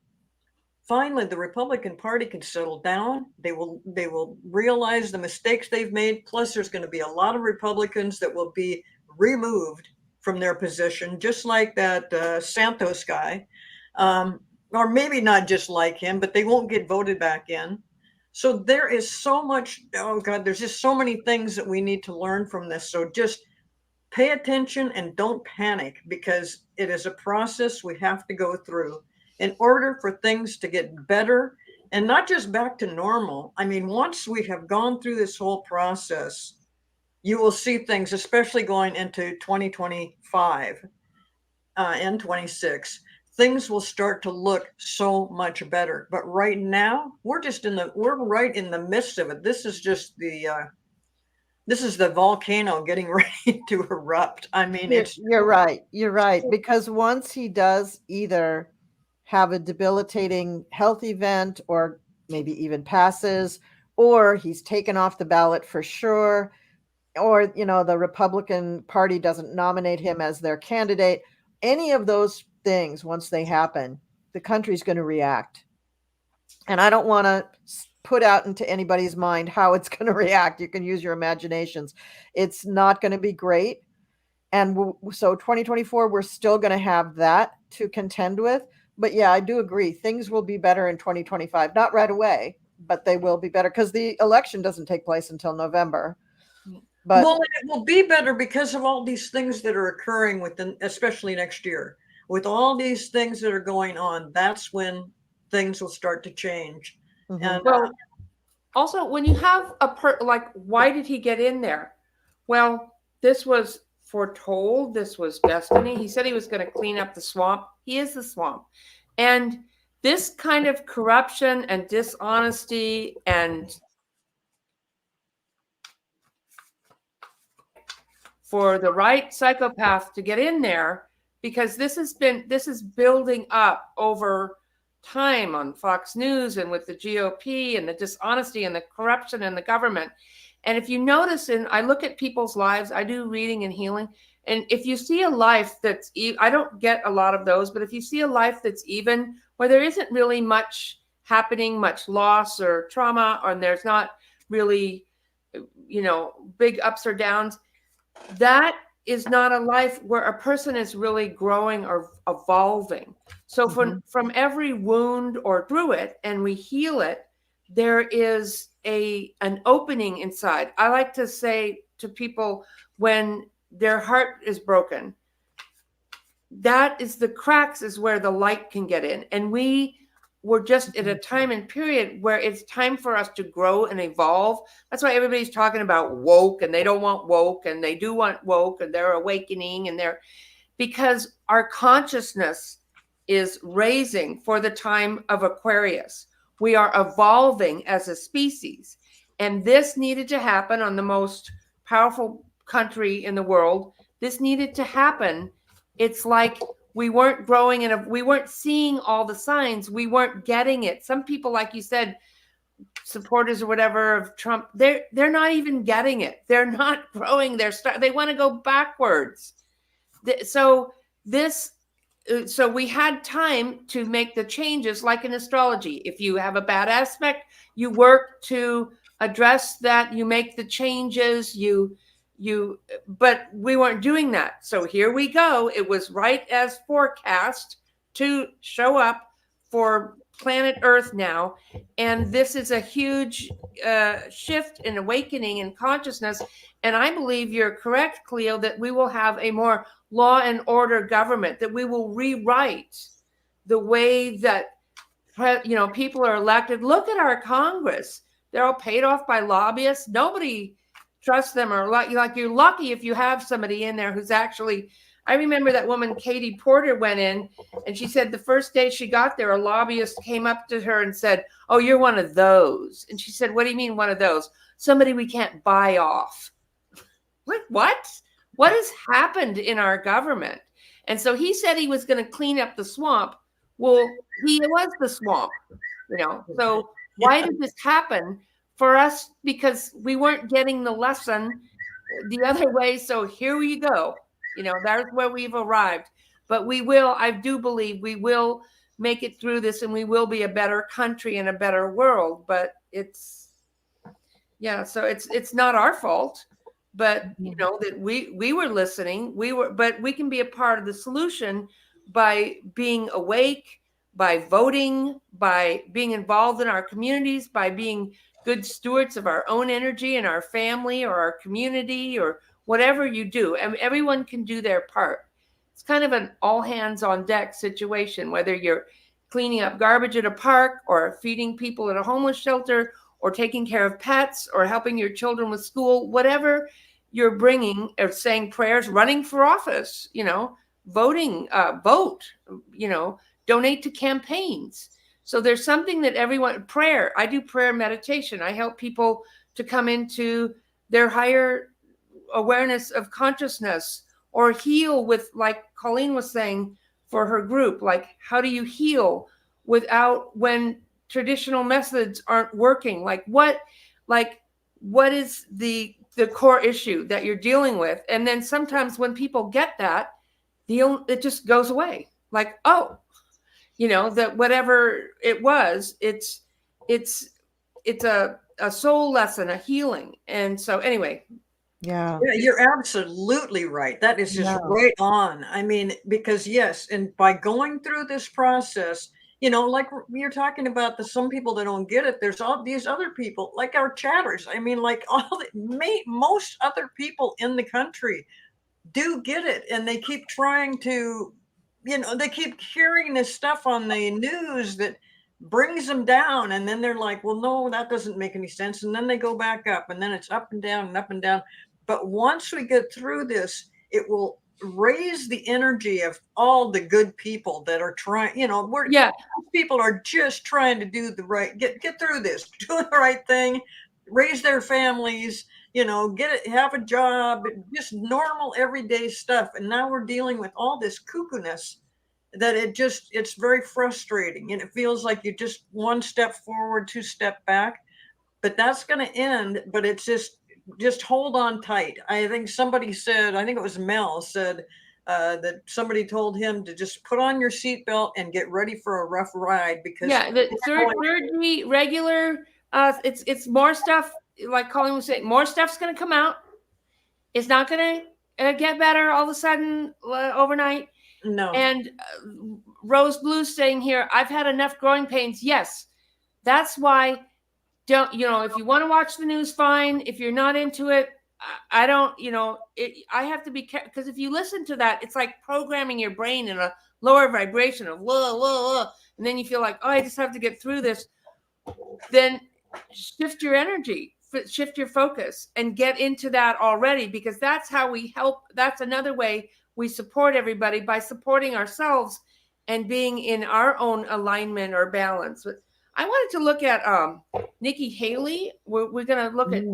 finally the Republican Party can settle down. They will realize the mistakes they've made. Plus, there's going to be a lot of Republicans that will be removed from their position, just like that Santos guy. Or maybe not just like him, but they won't get voted back in. So there is so much, oh God, there's just so many things that we need to learn from this. So just pay attention and don't panic, because it is a process we have to go through in order for things to get better, and not just back to normal. I mean, once we have gone through this whole process, you will see things, especially going into 2025 and 26. Things will start to look so much better. But right now, we're right in the midst of it. This is just this is the volcano getting ready to erupt. I mean, you're right. You're right. Because once he does either have a debilitating health event, or maybe even passes, or he's taken off the ballot for sure, or, the Republican Party doesn't nominate him as their candidate, any of those things, once they happen, the country's going to react. And I don't want to put out into anybody's mind how it's going to react. You can use your imaginations. It's not going to be great. And so 2024, we're still going to have that to contend with. But yeah, I do agree. Things will be better in 2025. Not right away, but they will be better, because the election doesn't take place until November. But well, it will be better because of all these things that are occurring especially next year. With all these things that are going on, that's when things will start to change. Mhm. And Well, also, when you have like, why did he get in there? Well, this was foretold. This was destiny. He said he was going to clean up the swamp. He is the swamp. And this kind of corruption and dishonesty, and for the right psychopath to get in there, because this is building up over time on Fox News and with the GOP, and the dishonesty and the corruption in the government. And if you notice, I look at people's lives, I do reading and healing. And if you see a life that's, I don't get a lot of those, but if you see a life that's even, where there isn't really much happening, much loss or trauma, and there's not really, big ups or downs, that is not a life where a person is really growing or evolving. So from every wound or through it, and we heal it, there is an opening inside. I like to say to people, when their heart is broken, that is the cracks, is where the light can get in. And we're just at a time and period where it's time for us to grow and evolve. That's why everybody's talking about woke, and they don't want woke, and they do want woke, and they're awakening, and because our consciousness is raising for the time of Aquarius. We are evolving as a species. And this needed to happen on the most powerful country in the world. This needed to happen. It's like we weren't growing, and we weren't seeing all the signs. We weren't getting it. Some people, like you said, supporters or whatever of Trump, they're not even getting it. They're not growing. They want to go backwards. So we had time to make the changes, like in astrology. If you have a bad aspect, you work to address that. You make the changes. But we weren't doing that. So here we go. It was right as forecast to show up for planet Earth now. And this is a huge shift in awakening and consciousness. And I believe you're correct, Cleo, that we will have a more law and order government, that we will rewrite the way that people are elected. Look at our Congress. They're all paid off by lobbyists. Nobody trust them, or like you're lucky if you have somebody in there who's actually. I remember that woman, Katie Porter, went in and she said the first day she got there, a lobbyist came up to her and said, "Oh, you're one of those." And she said, "What do you mean one of those?" "Somebody we can't buy off." What? What has happened in our government? And so he said he was going to clean up the swamp. Well, he was the swamp, So why did this happen for us? Because we weren't getting the lesson the other way. So here we go. That's where we've arrived. But I do believe we will make it through this, and we will be a better country and a better world. But so it's not our fault. But that we were listening, but we can be a part of the solution by being awake, by voting, by being involved in our communities, by being good stewards of our own energy and our family or our community or whatever you do. And everyone can do their part. It's kind of an all hands on deck situation, whether you're cleaning up garbage at a park or feeding people at a homeless shelter or taking care of pets or helping your children with school, whatever you're bringing, or saying prayers, running for office, voting, vote, donate to campaigns. So there's something that prayer, I do prayer meditation. I help people to come into their higher awareness of consciousness, or heal with, like Colleen was saying for her group, like how do you heal when traditional methods aren't working? Like what is the core issue that you're dealing with? And then sometimes when people get that, it just goes away. Like, oh, that whatever it was, it's a soul lesson, a healing. And so anyway. Yeah, you're absolutely right. That is just right on. I mean, because yes, and by going through this process, like you're talking about, some people that don't get it, there's all these other people, like our chatters. I mean, like most other people in the country do get it, and they keep trying to, they keep hearing this stuff on the news that brings them down, and then they're like, well, no, that doesn't make any sense, and then they go back up, and then it's up and down and up and down. But once we get through this, it will raise the energy of all the good people that are trying, people are just trying to do the right, get through this, do the right thing, raise their families, have a job, just normal everyday stuff. And now we're dealing with all this cuckoo-ness that it's very frustrating, and it feels like you just one step forward, two step back. But that's going to end. But it's just hold on tight. I think somebody said, I think it was Mel said, that somebody told him to just put on your seatbelt and get ready for a rough ride, because the surgery regular, it's more stuff, like Colleen was saying, more stuff's going to come out. It's not going to get better all of a sudden overnight. No. And Rose Blue's saying here, I've had enough growing pains. Yes, that's why. Don't, if you want to watch the news, fine. If you're not into it, I don't, I have to be careful, because if you listen to that, it's like programming your brain in a lower vibration of whoa, whoa, whoa. And then you feel like, oh, I just have to get through this. Then shift your energy, shift your focus, and get into that already, because that's how we help. That's another way we support everybody, by supporting ourselves and being in our own alignment or balance. I wanted to look at Nikki Haley. We're going to look at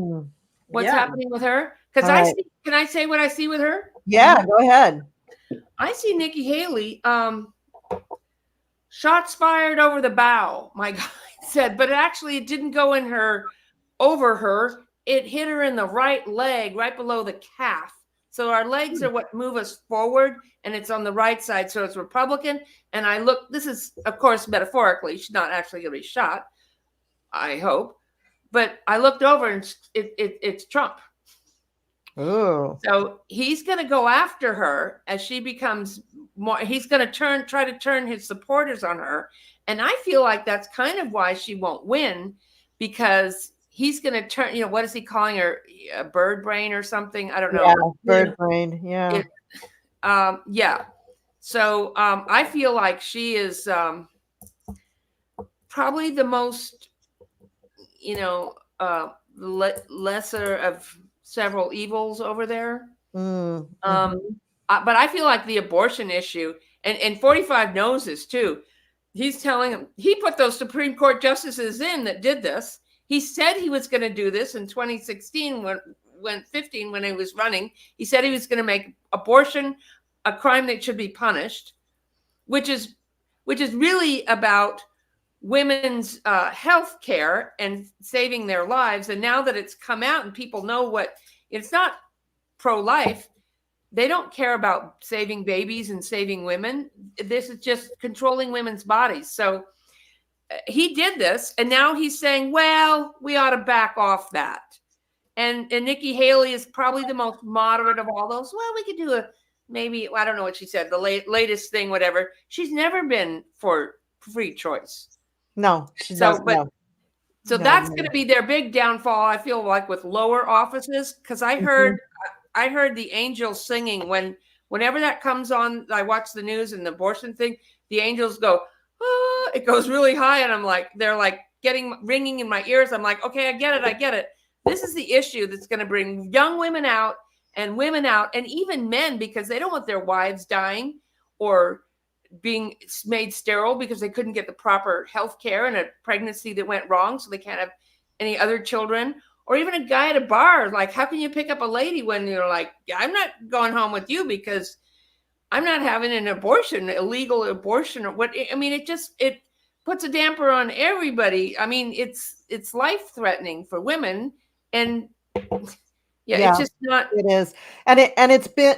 what's happening with her. Because can I say what I see with her? Yeah, go ahead. I see Nikki Haley, shots fired over the bow, my guy said, but it didn't go over her. It hit her in the right leg, right below the calf. So our legs are what move us forward, and it's on the right side. So it's Republican. And this is, of course, metaphorically, she's not actually going to be shot, I hope. But I looked over, and it's Trump. Oh. So he's going to go after her as she becomes more, he's going to try to turn his supporters on her. And I feel like that's kind of why she won't win, because he's going to turn, what is he calling her? A bird brain or something? I don't know. Yeah, bird brain. Yeah. Yeah. So I feel like she is probably the most, lesser of several evils over there. Mm-hmm. But I feel like the abortion issue, and 45 knows this too. He's telling him, he put those Supreme Court justices in that did this. He said he was going to do this in 2016 when he was running. He said he was going to make abortion a crime that should be punished, which is really about women's health care and saving their lives. And now that it's come out and people know what, it's not pro-life. They don't care about saving babies and saving women. This is just controlling women's bodies. So he did this, and now he's saying, well, we ought to back off that. And Nikki Haley is probably the most moderate of all those. Well, we could do maybe, I don't know what she said, the latest thing, whatever. She's never been for free choice. No, she doesn't. So that's going to be their big downfall, I feel like, with lower offices. Because I heard the angels singing whenever that comes on. I watch the news and the abortion thing. The angels go, oh, it goes really high, and I'm like, they're like ringing in my ears. I'm like, okay, I get it. This is the issue that's going to bring young women out, and even men, because they don't want their wives dying or being made sterile because they couldn't get the proper health care in a pregnancy that went wrong, so they can't have any other children. Or even a guy at a bar, like, how can you pick up a lady when you're like, I'm not going home with you because I'm not having an abortion, illegal abortion, or what? I mean, it puts a damper on everybody. I mean, it's life threatening for women, and it's just not. It is, and it's been,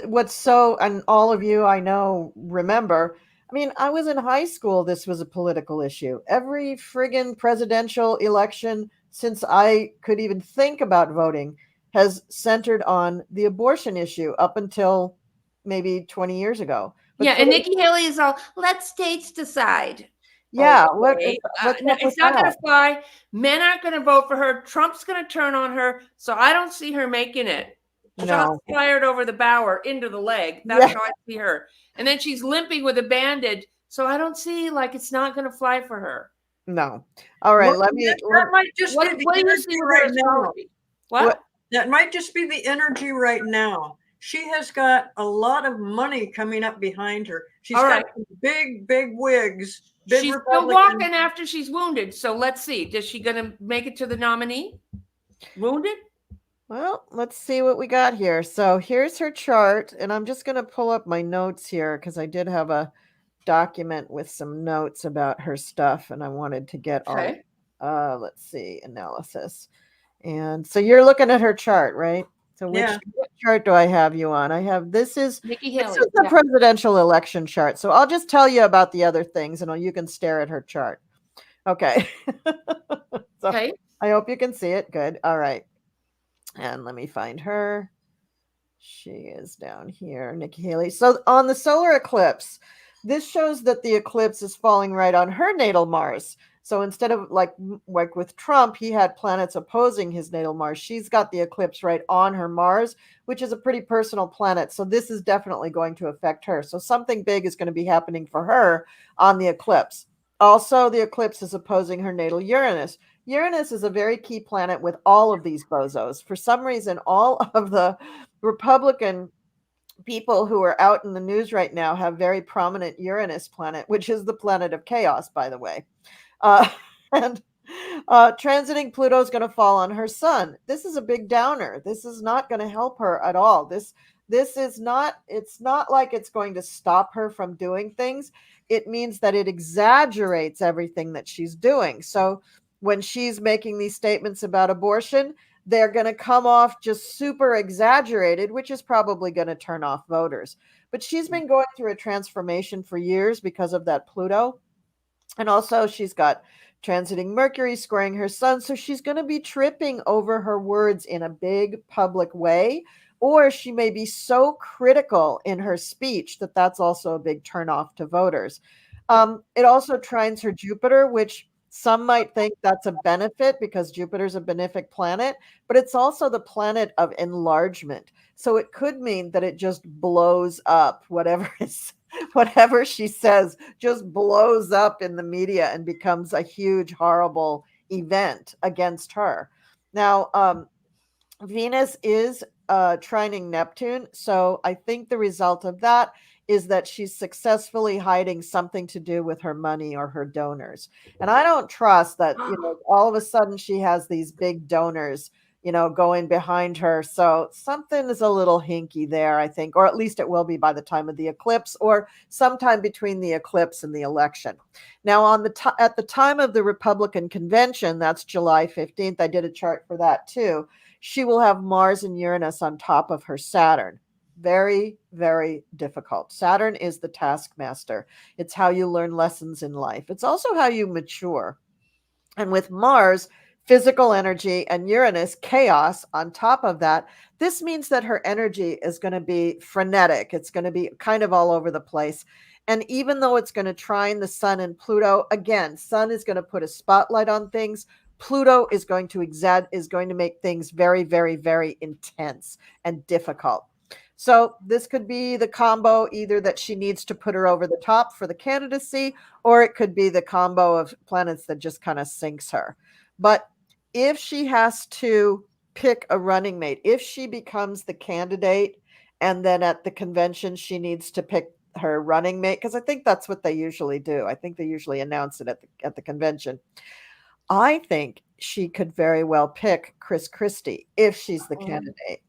what's so, and all of you I know remember. I mean, I was in high school. This was a political issue. Every friggin' presidential election since I could even think about voting has centered on the abortion issue up until maybe 20 years ago. But and Nikki Haley is all, let states decide. Yeah. Okay. It's not going to fly. Men aren't going to vote for her. Trump's going to turn on her. So I don't see her making it. Shots fired over the bow or into the leg. That's how I see her. And then she's limping with a bandage. So I don't see, like, it's not going to fly for her. No. All right. That might just be the energy right now. What? That might just be the energy right now. She has got a lot of money coming up behind her. She's got big wigs. She's still walking after she's wounded. So let's see. Is she going to make it to the nominee? Wounded? Well, let's see what we got here. So here's her chart, and I'm just going to pull up my notes here because I did have a document with some notes about her stuff, and I wanted to get all. Let's see, analysis. And so you're looking at her chart, right? So which chart do I have you on? I have, this is Nikki Haley. This is the presidential election chart. So I'll just tell you about the other things, and you can stare at her chart. Okay. So I hope you can see it. Good. All right. And let me find her. She is down here, Nikki Haley. So on the solar eclipse, this shows that the eclipse is falling right on her natal Mars. So instead of like with Trump, he had planets opposing his natal Mars. She's got the eclipse right on her Mars, which is a pretty personal planet. So this is definitely going to affect her. So something big is going to be happening for her on the eclipse. Also, the eclipse is opposing her natal Uranus. Uranus is a very key planet with all of these bozos. For some reason, all of the Republican people who are out in the news right now have very prominent Uranus planet, which is the planet of chaos, by the way. And transiting Pluto is going to fall on her sun. This is a big downer. This is not going to help her at all. This is not, it's not like it's going to stop her from doing things. It means that it exaggerates everything that she's doing. So when she's making these statements about abortion, they're going to come off just super exaggerated, which is probably going to turn off voters. But she's been going through a transformation for years because of that Pluto. And also she's got transiting Mercury squaring her sun. So she's going to be tripping over her words in a big public way, or she may be so critical in her speech that that's also a big turnoff to voters. It also trines her Jupiter, which some might think that's a benefit because Jupiter's a benefic planet, but it's also the planet of enlargement. So it could mean that it just blows up. Whatever she says just blows up in the media and becomes a huge, horrible event against her. Now, Venus is trining Neptune. So I think the result of that is that she's successfully hiding something to do with her money or her donors. And I don't trust that, all of a sudden she has these big donors, going behind her. So something is a little hinky there, I think, or at least it will be by the time of the eclipse or sometime between the eclipse and the election. Now, at the time of the Republican convention, that's July 15th, I did a chart for that too. She will have Mars and Uranus on top of her Saturn. Very, very difficult. Saturn is the taskmaster. It's how you learn lessons in life. It's also how you mature. And with Mars, physical energy, and Uranus, chaos on top of that, this means that her energy is going to be frenetic. It's going to be kind of all over the place. And even though it's going to trine the Sun and Pluto, again, Sun is going to put a spotlight on things. Pluto is going to make things very, very, very intense and difficult. So this could be the combo either that she needs to put her over the top for the candidacy, or it could be the combo of planets that just kind of sinks her. But if she has to pick a running mate, if she becomes the candidate and then at the convention she needs to pick her running mate, because I think that's what they usually do. I think they usually announce it at the convention. I think she could very well pick Christie if she's the candidate.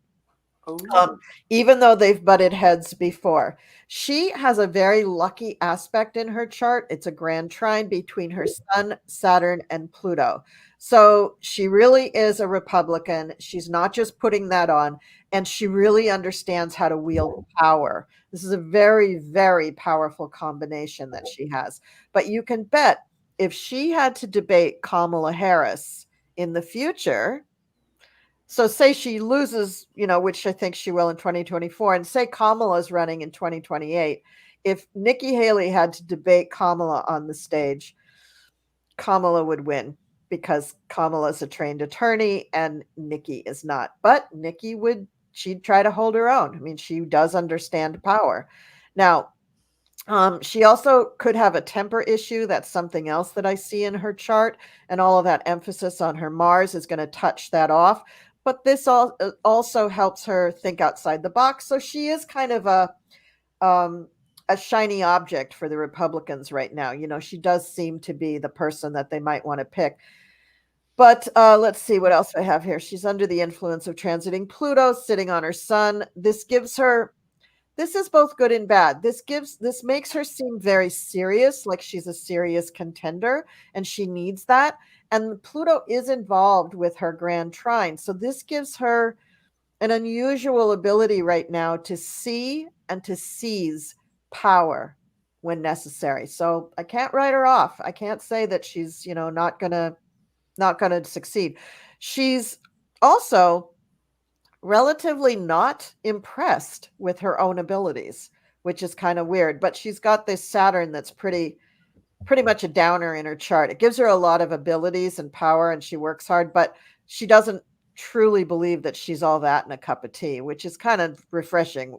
Even though they've butted heads before. She has a very lucky aspect in her chart. It's a grand trine between her Sun, Saturn, and Pluto. So she really is a Republican. She's not just putting that on, and she really understands how to wield power. This is a very, very powerful combination that she has. But you can bet if she had to debate Kamala Harris in the future, so say she loses, which I think she will in 2024, and say Kamala's running in 2028. If Nikki Haley had to debate Kamala on the stage, Kamala would win because Kamala's a trained attorney and Nikki is not. But she'd try to hold her own. I mean, she does understand power. Now, she also could have a temper issue. That's something else that I see in her chart. And all of that emphasis on her Mars is going to touch that off. But this also helps her think outside the box. So she is kind of a shiny object for the Republicans right now. She does seem to be the person that they might want to pick. But let's see what else I have here. She's under the influence of transiting Pluto, sitting on her Sun. This is both good and bad. This makes her seem very serious, like she's a serious contender, and she needs that. And Pluto is involved with her grand trine. So this gives her an unusual ability right now to see and to seize power when necessary. So I can't write her off. I can't say that she's, not gonna succeed. She's also relatively not impressed with her own abilities, which is kind of weird. But she's got this Saturn that's pretty much a downer in her chart. It gives her a lot of abilities and power, and she works hard, but she doesn't truly believe that she's all that in a cup of tea, which is kind of refreshing,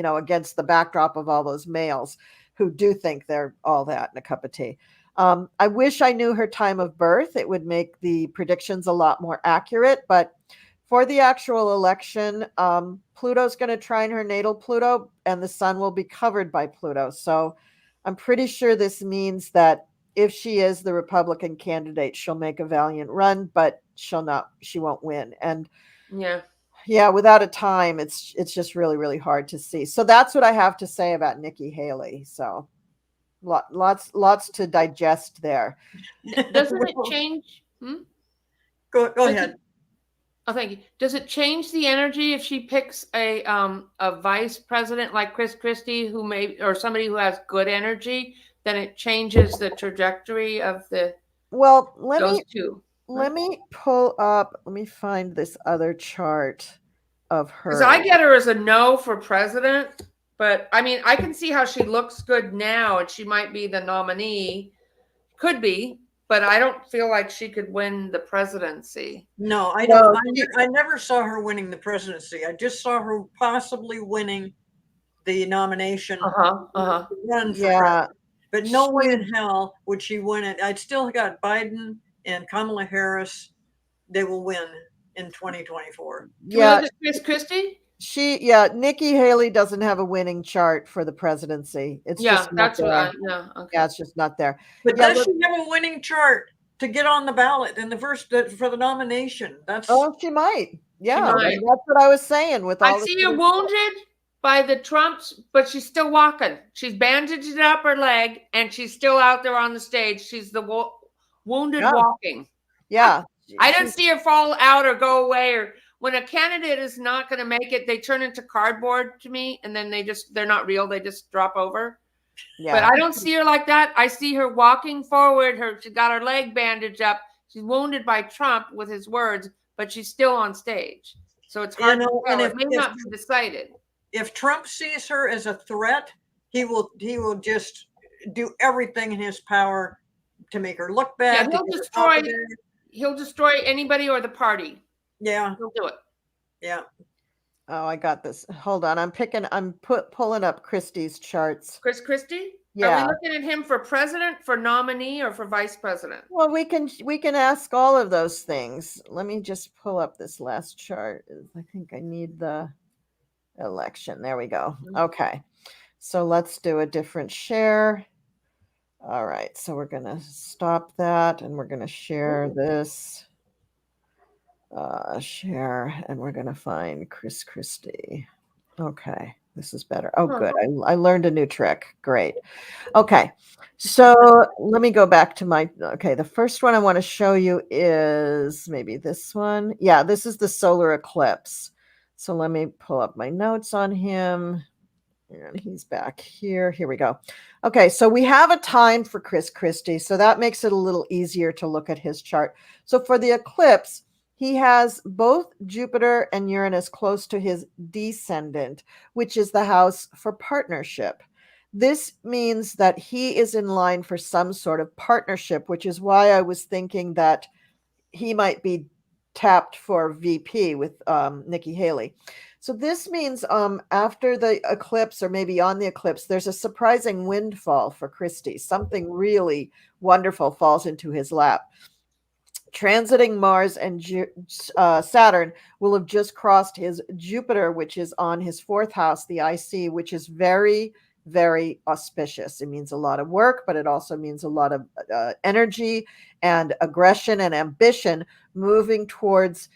against the backdrop of all those males who do think they're all that in a cup of tea. I wish I knew her time of birth. It would make the predictions a lot more accurate, but for the actual election, Pluto's going to trine her natal Pluto, and the Sun will be covered by Pluto. So I'm pretty sure this means that if she is the Republican candidate, she'll make a valiant run, but she won't win. And yeah, without a time, it's just really, really hard to see. So that's what I have to say about Nikki Haley. So lots to digest there. Doesn't it change? Go ahead. Oh, thank you. Does it change the energy if she picks a vice president like Christie, or somebody who has good energy? Then it changes the trajectory of those two. Let me pull up. Let me find this other chart of her. Because I get her as a no for president, but I mean, I can see how she looks good now, and she might be the nominee. Could be. But I don't feel like she could win the presidency. No, I don't. I never saw her winning the presidency. I just saw her possibly winning the nomination. Run for president. But no way in hell would she win it. I'd still got Biden and Kamala Harris. They will win. in 2024. Do we look at Miss Christie? Nikki Haley doesn't have a winning chart for the presidency. It's just not there. Okay. Yeah, it's just not there. But does she have a winning chart to get on the ballot in the first for the nomination? She might. Yeah, she might. That's what I was saying. I see her wounded by the Trumps, but she's still walking. She's bandaged up her leg, and she's still out there on the stage. She's the wounded walking. Yeah. I don't see her fall out or go away. Or when a candidate is not going to make it, they turn into cardboard to me, and then they're not real. They just drop over. Yeah. But I don't see her like that. I see her walking forward. She got her leg bandaged up. She's wounded by Trump with his words, but she's still on stage. So it's hard to tell. It may not be decided. If Trump sees her as a threat, he will just do everything in his power to make her look bad. Yeah, he'll destroy anybody or the party. Yeah. He'll do it. Yeah. Oh, I got this. Hold on. I'm pulling up Christie's charts. Christie? Yeah. Are we looking at him for president, for nominee, or for vice president? Well, we can ask all of those things. Let me just pull up this last chart. I think I need the election. There we go. Okay. So let's do a different share. All right. So we're going to stop that and we're going to share this. Share, and we're going to find Christie. Okay. This is better. Oh, good. I learned a new trick. Great. Okay. So let me go back to the first one I want to show you is maybe this one. Yeah, this is the solar eclipse. So let me pull up my notes on him. And he's back here. Here we go. Okay, so we have a time for Christie. So that makes it a little easier to look at his chart. So for the eclipse, he has both Jupiter and Uranus close to his descendant, which is the house for partnership. This means that he is in line for some sort of partnership, which is why I was thinking that he might be tapped for VP with Nikki Haley. So this means after the eclipse or maybe on the eclipse, there's a surprising windfall for Christie. Something really wonderful falls into his lap. Transiting Mars and Saturn will have just crossed his Jupiter, which is on his fourth house, the IC, which is very, very auspicious. It means a lot of work, but it also means a lot of energy and aggression and ambition moving towards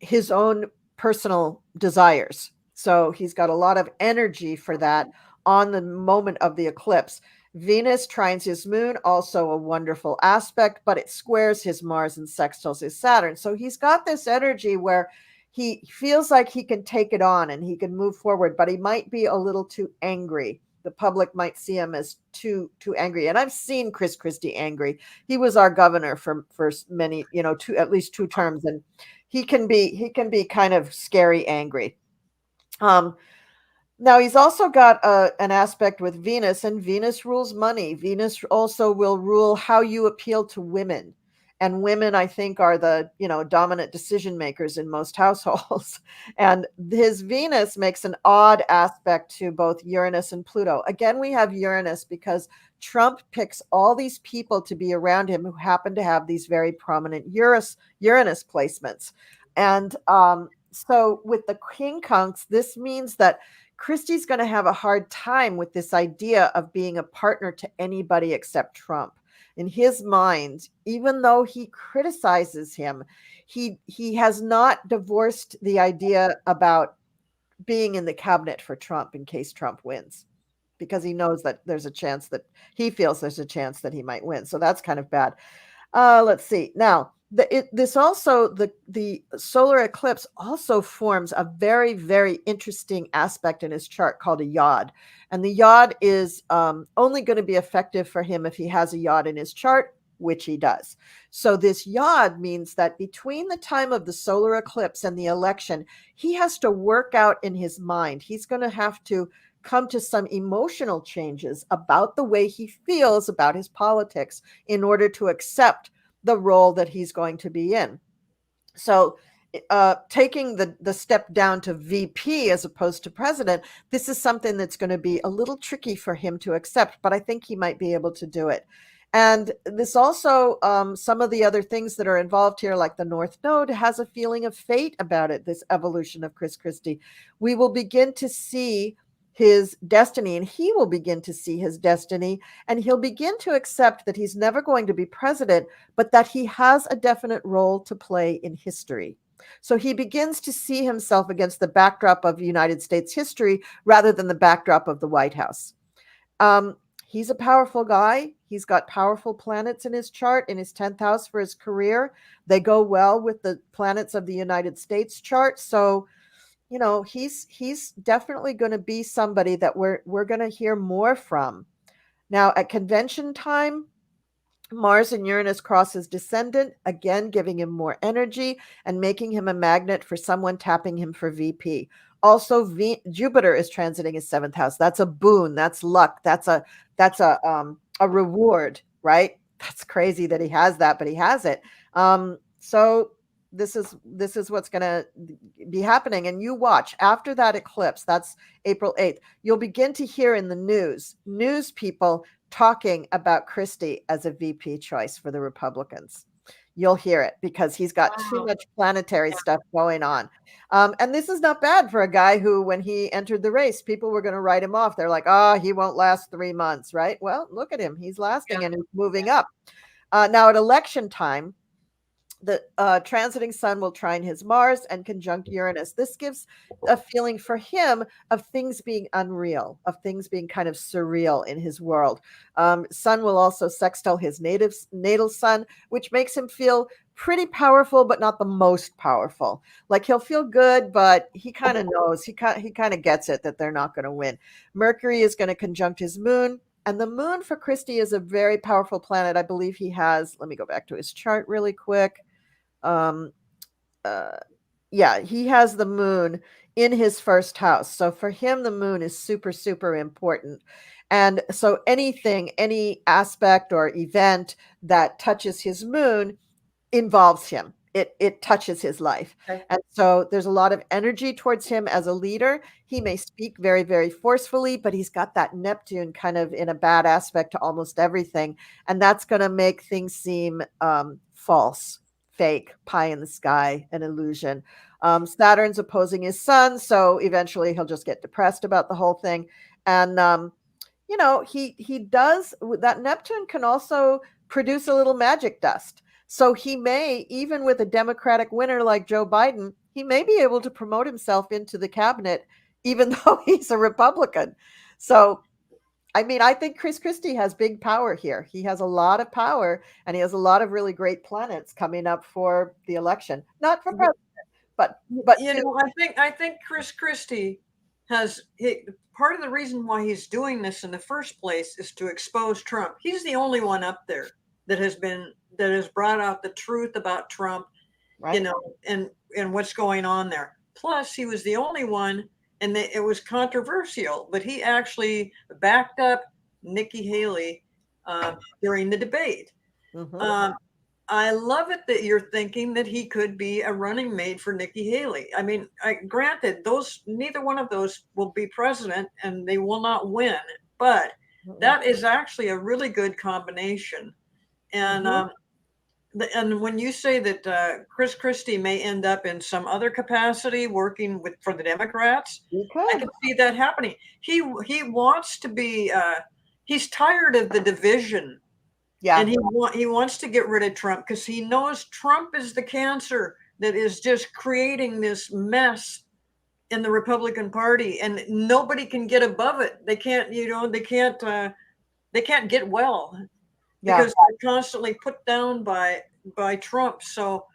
his own personal desires. So he's got a lot of energy for that on the moment of the eclipse. Venus trines his moon, also a wonderful aspect, but it squares his Mars and sextiles his Saturn. So he's got this energy where he feels like he can take it on and he can move forward, but he might be a little too angry. The public might see him as too angry. And I've seen Christie angry. He was our governor for many, at least 2 terms, and he can be kind of scary angry. Now, he's also got an aspect with Venus, and Venus rules money. Venus also will rule how you appeal to women. And women, I think, are the, dominant decision makers in most households. And his Venus makes an odd aspect to both Uranus and Pluto. Again, we have Uranus because Trump picks all these people to be around him who happen to have these very prominent Uranus placements. And so with the quincunx, this means that Christie's going to have a hard time with this idea of being a partner to anybody except Trump. In his mind, even though he criticizes him, he has not divorced the idea about being in the cabinet for Trump in case Trump wins, because he knows that he feels there's a chance that he might win. So that's kind of bad. Let's see. Now, the solar eclipse also forms a very, very interesting aspect in his chart called a yod. And the yod is only going to be effective for him if he has a yod in his chart, which he does. So this yod means that between the time of the solar eclipse and the election, he has to work out in his mind. He's going to have to come to some emotional changes about the way he feels about his politics in order to accept the role that he's going to be in. So taking the step down to VP as opposed to president, this is something that's going to be a little tricky for him to accept, but I think he might be able to do it. And this also, some of the other things that are involved here, like the North Node, has a feeling of fate about it, this evolution of Chris Christie. We will begin to see his destiny, and he will begin to see his destiny, and he'll begin to accept that he's never going to be president, but that he has a definite role to play in history. So he begins to see himself against the backdrop of United States history rather than the backdrop of the White House. He's a powerful guy. He's got powerful planets in his chart, in his 10th house for his career. They go well with the planets of the United States chart. So, you know, he's definitely going to be somebody that we're going to hear more from. Now, at convention time, Mars and Uranus cross his descendant, again giving him more energy and making him a magnet for someone tapping him for VP. Also, Jupiter is transiting his 7th house. That's a boon. That's luck. That's a reward, right? That's crazy that he has that, but he has it. So this is what's going to be happening. And you watch after that eclipse. That's April 8th. You'll begin to hear in the news people talking about Christie as a VP choice for the Republicans. You'll hear it because he's got too much planetary stuff going on. And this is not bad for a guy who, when he entered the race, people were going to write him off. They're like, oh, he won't last 3 months, right? Well, look at him. He's lasting and he's moving up. Now at election time, the transiting sun will trine his Mars and conjunct Uranus. This gives a feeling for him of things being unreal, of things being kind of surreal in his world. Sun will also sextile his natal sun, which makes him feel pretty powerful, but not the most powerful. Like he'll feel good, but he kind of knows, he kind of gets it that they're not going to win. Mercury is going to conjunct his moon. And the moon for Christie is a very powerful planet. I believe he has, let me go back to his chart really quick. He has the moon in his 1st house. So for him, the moon is super, super important. And so any aspect or event that touches his moon involves him. It touches his life. Okay. And so there's a lot of energy towards him as a leader. He may speak very, very forcefully, but he's got that Neptune kind of in a bad aspect to almost everything. And that's going to make things seem false, fake, pie in the sky, an illusion. Saturn's opposing his sun, so eventually he'll just get depressed about the whole thing. And he does, that Neptune can also produce a little magic dust. So he may, even with a Democratic winner like Joe Biden, he may be able to promote himself into the cabinet, even though he's a Republican. So, I mean, I think Chris Christie has big power here. He has a lot of power, and he has a lot of really great planets coming up for the election. Not for president, but I think Chris Christie has part of the reason why he's doing this in the first place is to expose Trump. He's the only one up there that has brought out the truth about Trump, right? And what's going on there. Plus, he was the only one, and it was controversial, but he actually backed up Nikki Haley during the debate. Mm-hmm. I love it that you're thinking that he could be a running mate for Nikki Haley. I mean, granted, neither one of those will be president, and they will not win, but that is actually a really good combination. And and when you say that Chris Christie may end up in some other capacity working for the Democrats, I can see that happening. He wants to be. He's tired of the division, and he wants to get rid of Trump because he knows Trump is the cancer that is just creating this mess in the Republican Party, and nobody can get above it. They can't. They can't get well. Because they're constantly put down by Trump. So,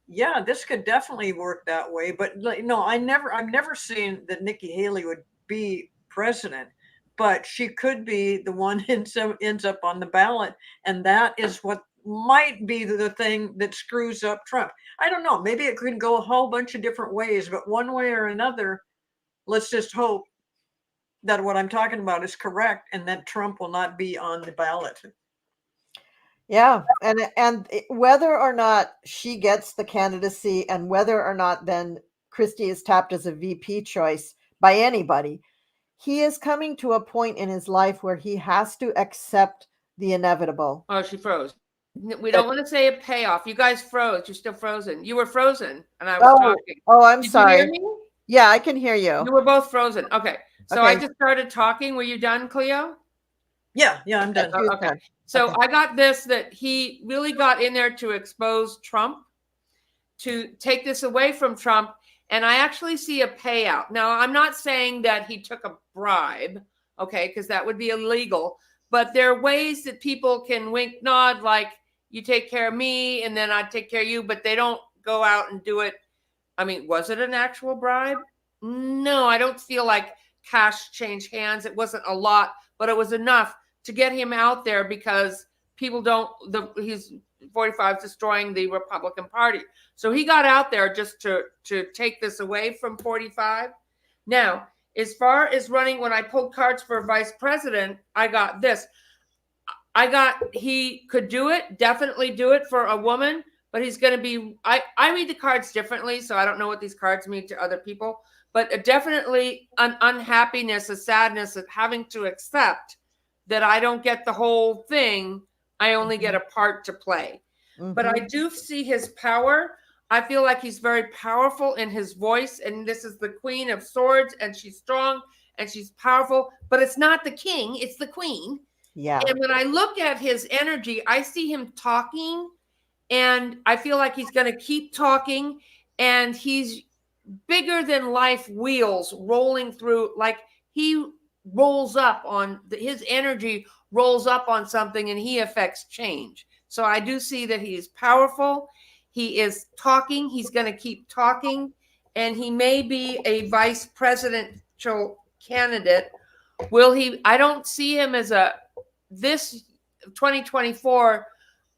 this could definitely work that way. But no, I've never seen that Nikki Haley would be president, but she could be the one ends up on the ballot, and that is what might be the thing that screws up Trump. I don't know. Maybe it could go a whole bunch of different ways, but one way or another, let's just hope that what I'm talking about is correct, and that Trump will not be on the ballot. Yeah, and whether or not she gets the candidacy, and whether or not then Christie is tapped as a VP choice by anybody, he is coming to a point in his life where he has to accept the inevitable. Oh, she froze. We don't want to say a payoff. You guys froze. You're still frozen. You were frozen, and I was talking. Oh, I'm Did sorry. you hear me? Yeah, I can hear you. You were both frozen. Okay. So Okay. I just started talking. Were you done, Cleo? Yeah, I'm done. Okay. So I got this, that he really got in there to expose Trump, to take this away from Trump. And I actually see a payout. Now, I'm not saying that he took a bribe, okay, because that would be illegal. But there are ways that people can wink, nod, like you take care of me and then I take care of you, but they don't go out and do it. I mean, was it an actual bribe? No, I don't feel like cash changed hands. It wasn't a lot, but it was enough to get him out there, because people don't, he's 45 destroying the Republican Party. So he got out there just to take this away from 45. Now, as far as running, when I pulled cards for vice president, I got this. He could do it, definitely do it for a woman, but he's going to be, I read the cards differently, so I don't know what these cards mean to other people, but definitely an unhappiness, a sadness of having to accept that I don't get the whole thing. I only get a part to play. Mm-hmm. But I do see his power. I feel like he's very powerful in his voice. And this is the Queen of Swords, and she's strong and she's powerful, but it's not the king, it's the queen. Yeah. And when I look at his energy, I see him talking, and I feel like he's going to keep talking, and he's bigger than life wheels rolling through, like he rolls up on his energy rolls up on something and he affects change. So I do see that he's powerful. He is talking. He's going to keep talking, and he may be a vice presidential candidate. Will he? I don't see him as this 2024.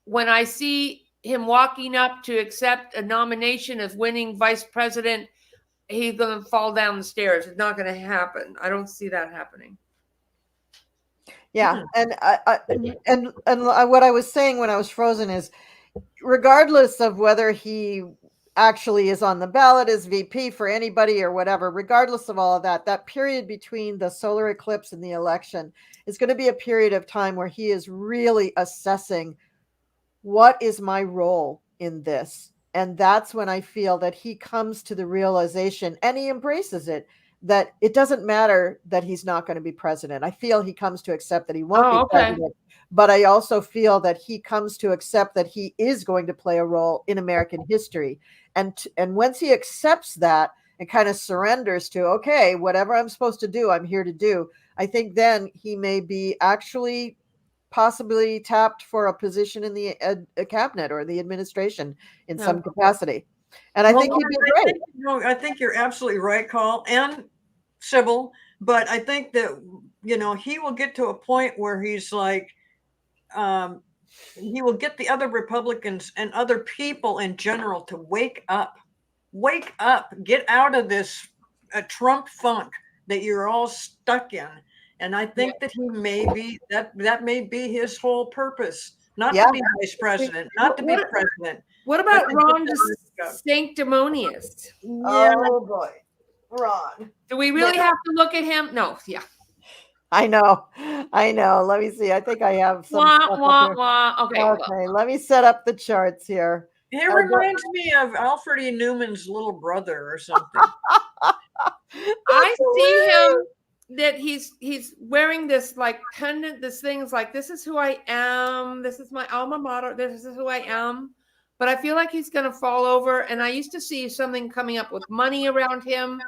When I see him walking up to accept a nomination as winning vice president, he's going to fall down the stairs. It's not going to happen. I don't see that happening. Yeah. And what I was saying when I was frozen is, regardless of whether he actually is on the ballot as VP for anybody or whatever, regardless of all of that, that period between the solar eclipse and the election is going to be a period of time where he is really assessing, what is my role in this? And that's when I feel that he comes to the realization, and he embraces it, that it doesn't matter that he's not going to be president. I feel he comes to accept that he won't be president, but I also feel that he comes to accept that he is going to play a role in American history. And once he accepts that and kind of surrenders to, okay, whatever I'm supposed to do, I'm here to do, I think then he may be actually possibly tapped for a position in the cabinet or the administration in some capacity. And I think he'd be great. I think you're absolutely right, Carl and Sibyl. But I think that, he will get to a point where he's like, he will get the other Republicans and other people in general to wake up, get out of this Trump funk that you're all stuck in. And I think that he may be, that may be his whole purpose, not to be vice president, not to be president. What about Ron DeSanctimonious? Oh boy, Ron. Do we really have to look at him? No, yeah. I know. Let me see. I think I have some. Okay, let me set up the charts here. It reminds me of Alfred E. Newman's little brother or something. I see him that he's wearing this like pendant, this thing is like, this is who I am. This is my alma mater. This is who I am. But I feel like he's going to fall over. And I used to see something coming up with money around him.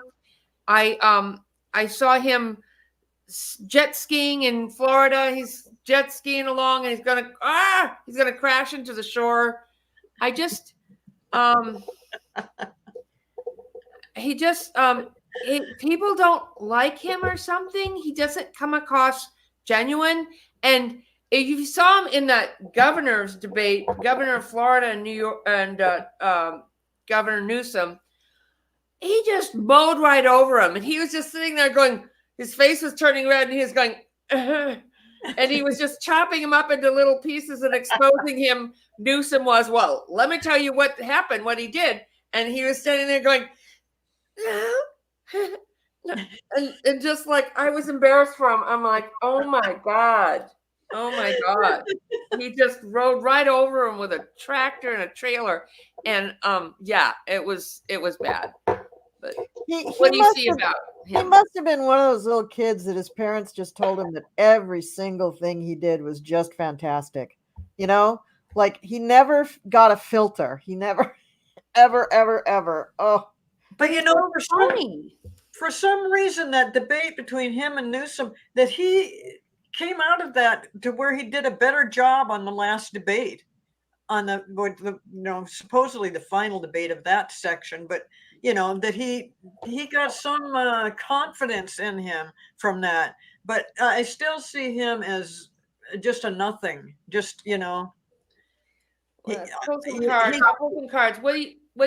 I saw him jet skiing in Florida. He's jet skiing along, and he's going to crash into the shore. People don't like him or something. He doesn't come across genuine. And if you saw him in that governor's debate, Governor of Florida and New York, and Governor Newsom, he just mowed right over him. And he was just sitting there going, his face was turning red, and he was going, and he was just chopping him up into little pieces and exposing him. Newsom was, well, let me tell you what happened, what he did. And he was standing there going, and just like, I was embarrassed for him. I'm like, oh my God. Oh my God. He just rode right over him with a tractor and a trailer. And yeah, it was bad. But He what do you must see have about he him? must have been one of those little kids that his parents just told him that every single thing he did was just fantastic. You know? Like he never got a filter. He never ever, ever, ever. Oh, But you know, So funny. for some reason, that debate between him and Newsom, that he came out of that to where he did a better job on the last debate, on the supposedly the final debate of that section, but that he got some confidence in him from that. But I still see him as just a nothing. Just Let's pull some he, cards. he, I'll pull some cards. What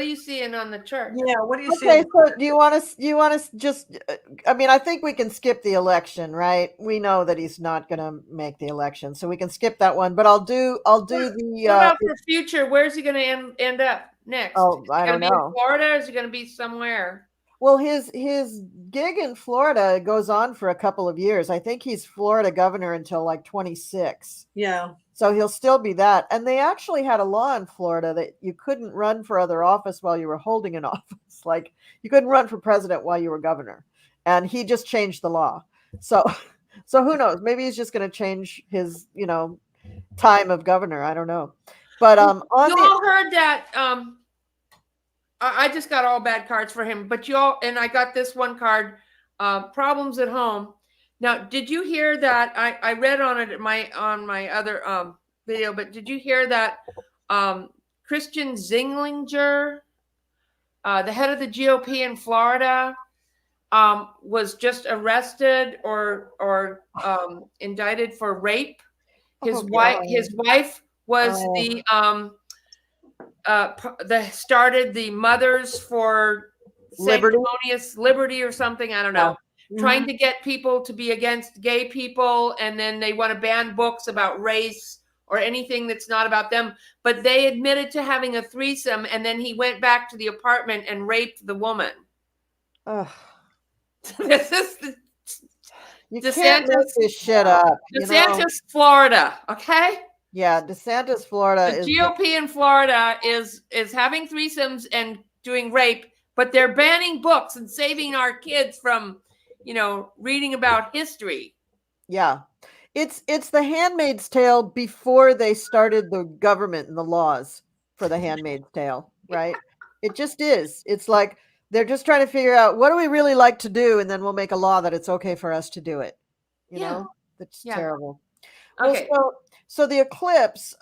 are you seeing on the chart? yeah. What do you see? okay. So do you want to? Just? I mean, I think we can skip the election, right? We know that he's not going to make the election, so we can skip that one. But I'll do What the. about for future? Where's he going to end up next? Oh, Is he I going don't to be in know. Florida? Or is he going to be somewhere? Well, his gig in Florida goes on for a couple of years. I think he's Florida governor until like 26. Yeah. So he'll still be that. And they actually had a law in Florida that you couldn't run for other office while you were holding an office. Like you couldn't run for president while you were governor. And he just changed the law. So who knows? Maybe he's just going to change his, time of governor. I don't know. But you all heard that I just got all bad cards for him, but and I got this one card, problems at home. Now, did you hear that? I read on it on my other video, but did you hear that Christian Zinglinger, the head of the GOP in Florida, was just arrested or indicted for rape? His wife was started the Mothers for Sanctimonious Liberty or something. I don't know. Trying to get people to be against gay people, and then they want to ban books about race or anything that's not about them. But they admitted to having a threesome, and then he went back to the apartment and raped the woman. This is you can't make this shit up. DeSantis, Florida. Okay. Yeah, DeSantis, Florida. The GOP in Florida is having threesomes and doing rape, but they're banning books and saving our kids from, reading about history. Yeah, it's the Handmaid's Tale before they started the government and the laws for the Handmaid's Tale, right? It just is. It's like they're just trying to figure out what do we really like to do, and then we'll make a law that it's okay for us to do it. You know, that's terrible. Okay. Well, so the eclipse,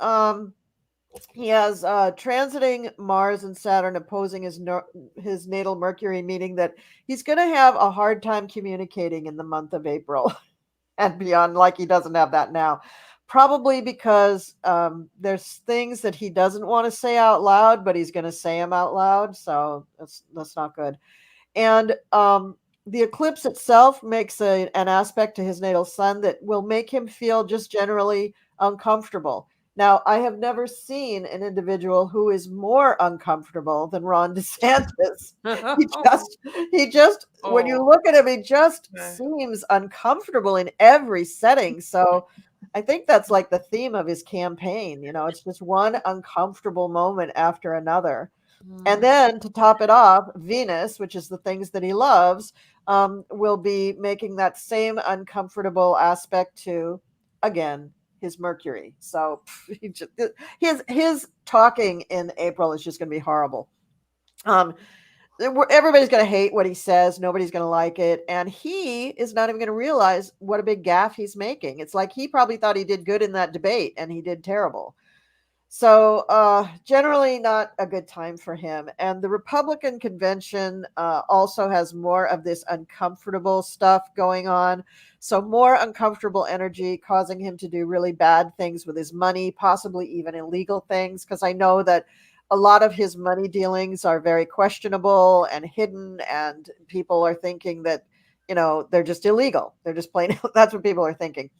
he has transiting Mars and Saturn opposing his natal Mercury, meaning that he's going to have a hard time communicating in the month of April and beyond, like he doesn't have that now. Probably because there's things that he doesn't want to say out loud, but he's going to say them out loud. So that's not good. And the eclipse itself makes an aspect to his natal sun that will make him feel just generally uncomfortable. Now, I have never seen an individual who is more uncomfortable than Ron DeSantis. He just when you look at him, he just seems uncomfortable in every setting. So I think that's like the theme of his campaign. It's just one uncomfortable moment after another. And then to top it off, Venus, which is the things that he loves, will be making that same uncomfortable aspect to, again, his Mercury. So his talking in April is just going to be horrible. Everybody's going to hate what he says. Nobody's going to like it. And he is not even going to realize what a big gaffe he's making. It's like he probably thought he did good in that debate and he did terrible. So generally not a good time for him. And the Republican convention also has more of this uncomfortable stuff going on. So more uncomfortable energy causing him to do really bad things with his money, possibly even illegal things. Because I know that a lot of his money dealings are very questionable and hidden. And people are thinking that, they're just illegal. They're just plain, that's what people are thinking.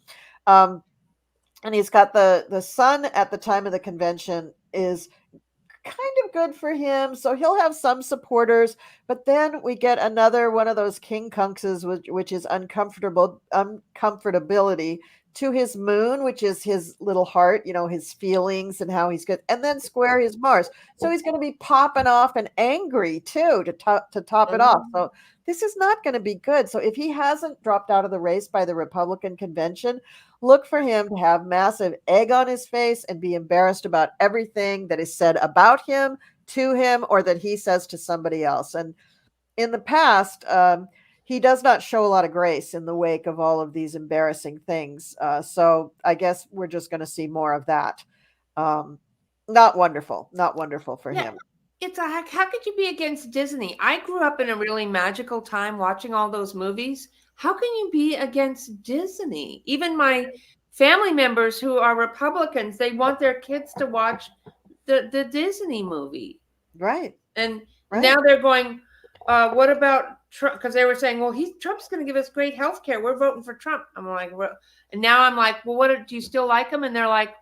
And he's got the sun at the time of the convention is kind of good for him. So he'll have some supporters, but then we get another one of those king kunkses, which is uncomfortability to his moon, which is his little heart, his feelings and how he's good, and then square his Mars. So he's going to be popping off and angry too to top it off. So this is not going to be good. So if he hasn't dropped out of the race by the Republican convention, look for him to have massive egg on his face and be embarrassed about everything that is said about him, to him, or that he says to somebody else. And in the past, he does not show a lot of grace in the wake of all of these embarrassing things. So I guess we're just going to see more of that. Not wonderful for him. It's how could you be against Disney? I grew up in a really magical time watching all those movies. How can you be against Disney? Even my family members who are Republicans, they want their kids to watch the Disney movie. Right. And now they're going, what about Trump? Because they were saying, well, Trump's going to give us great health care. We're voting for Trump. I'm like, and now I'm like, well, do you still like him? And they're like,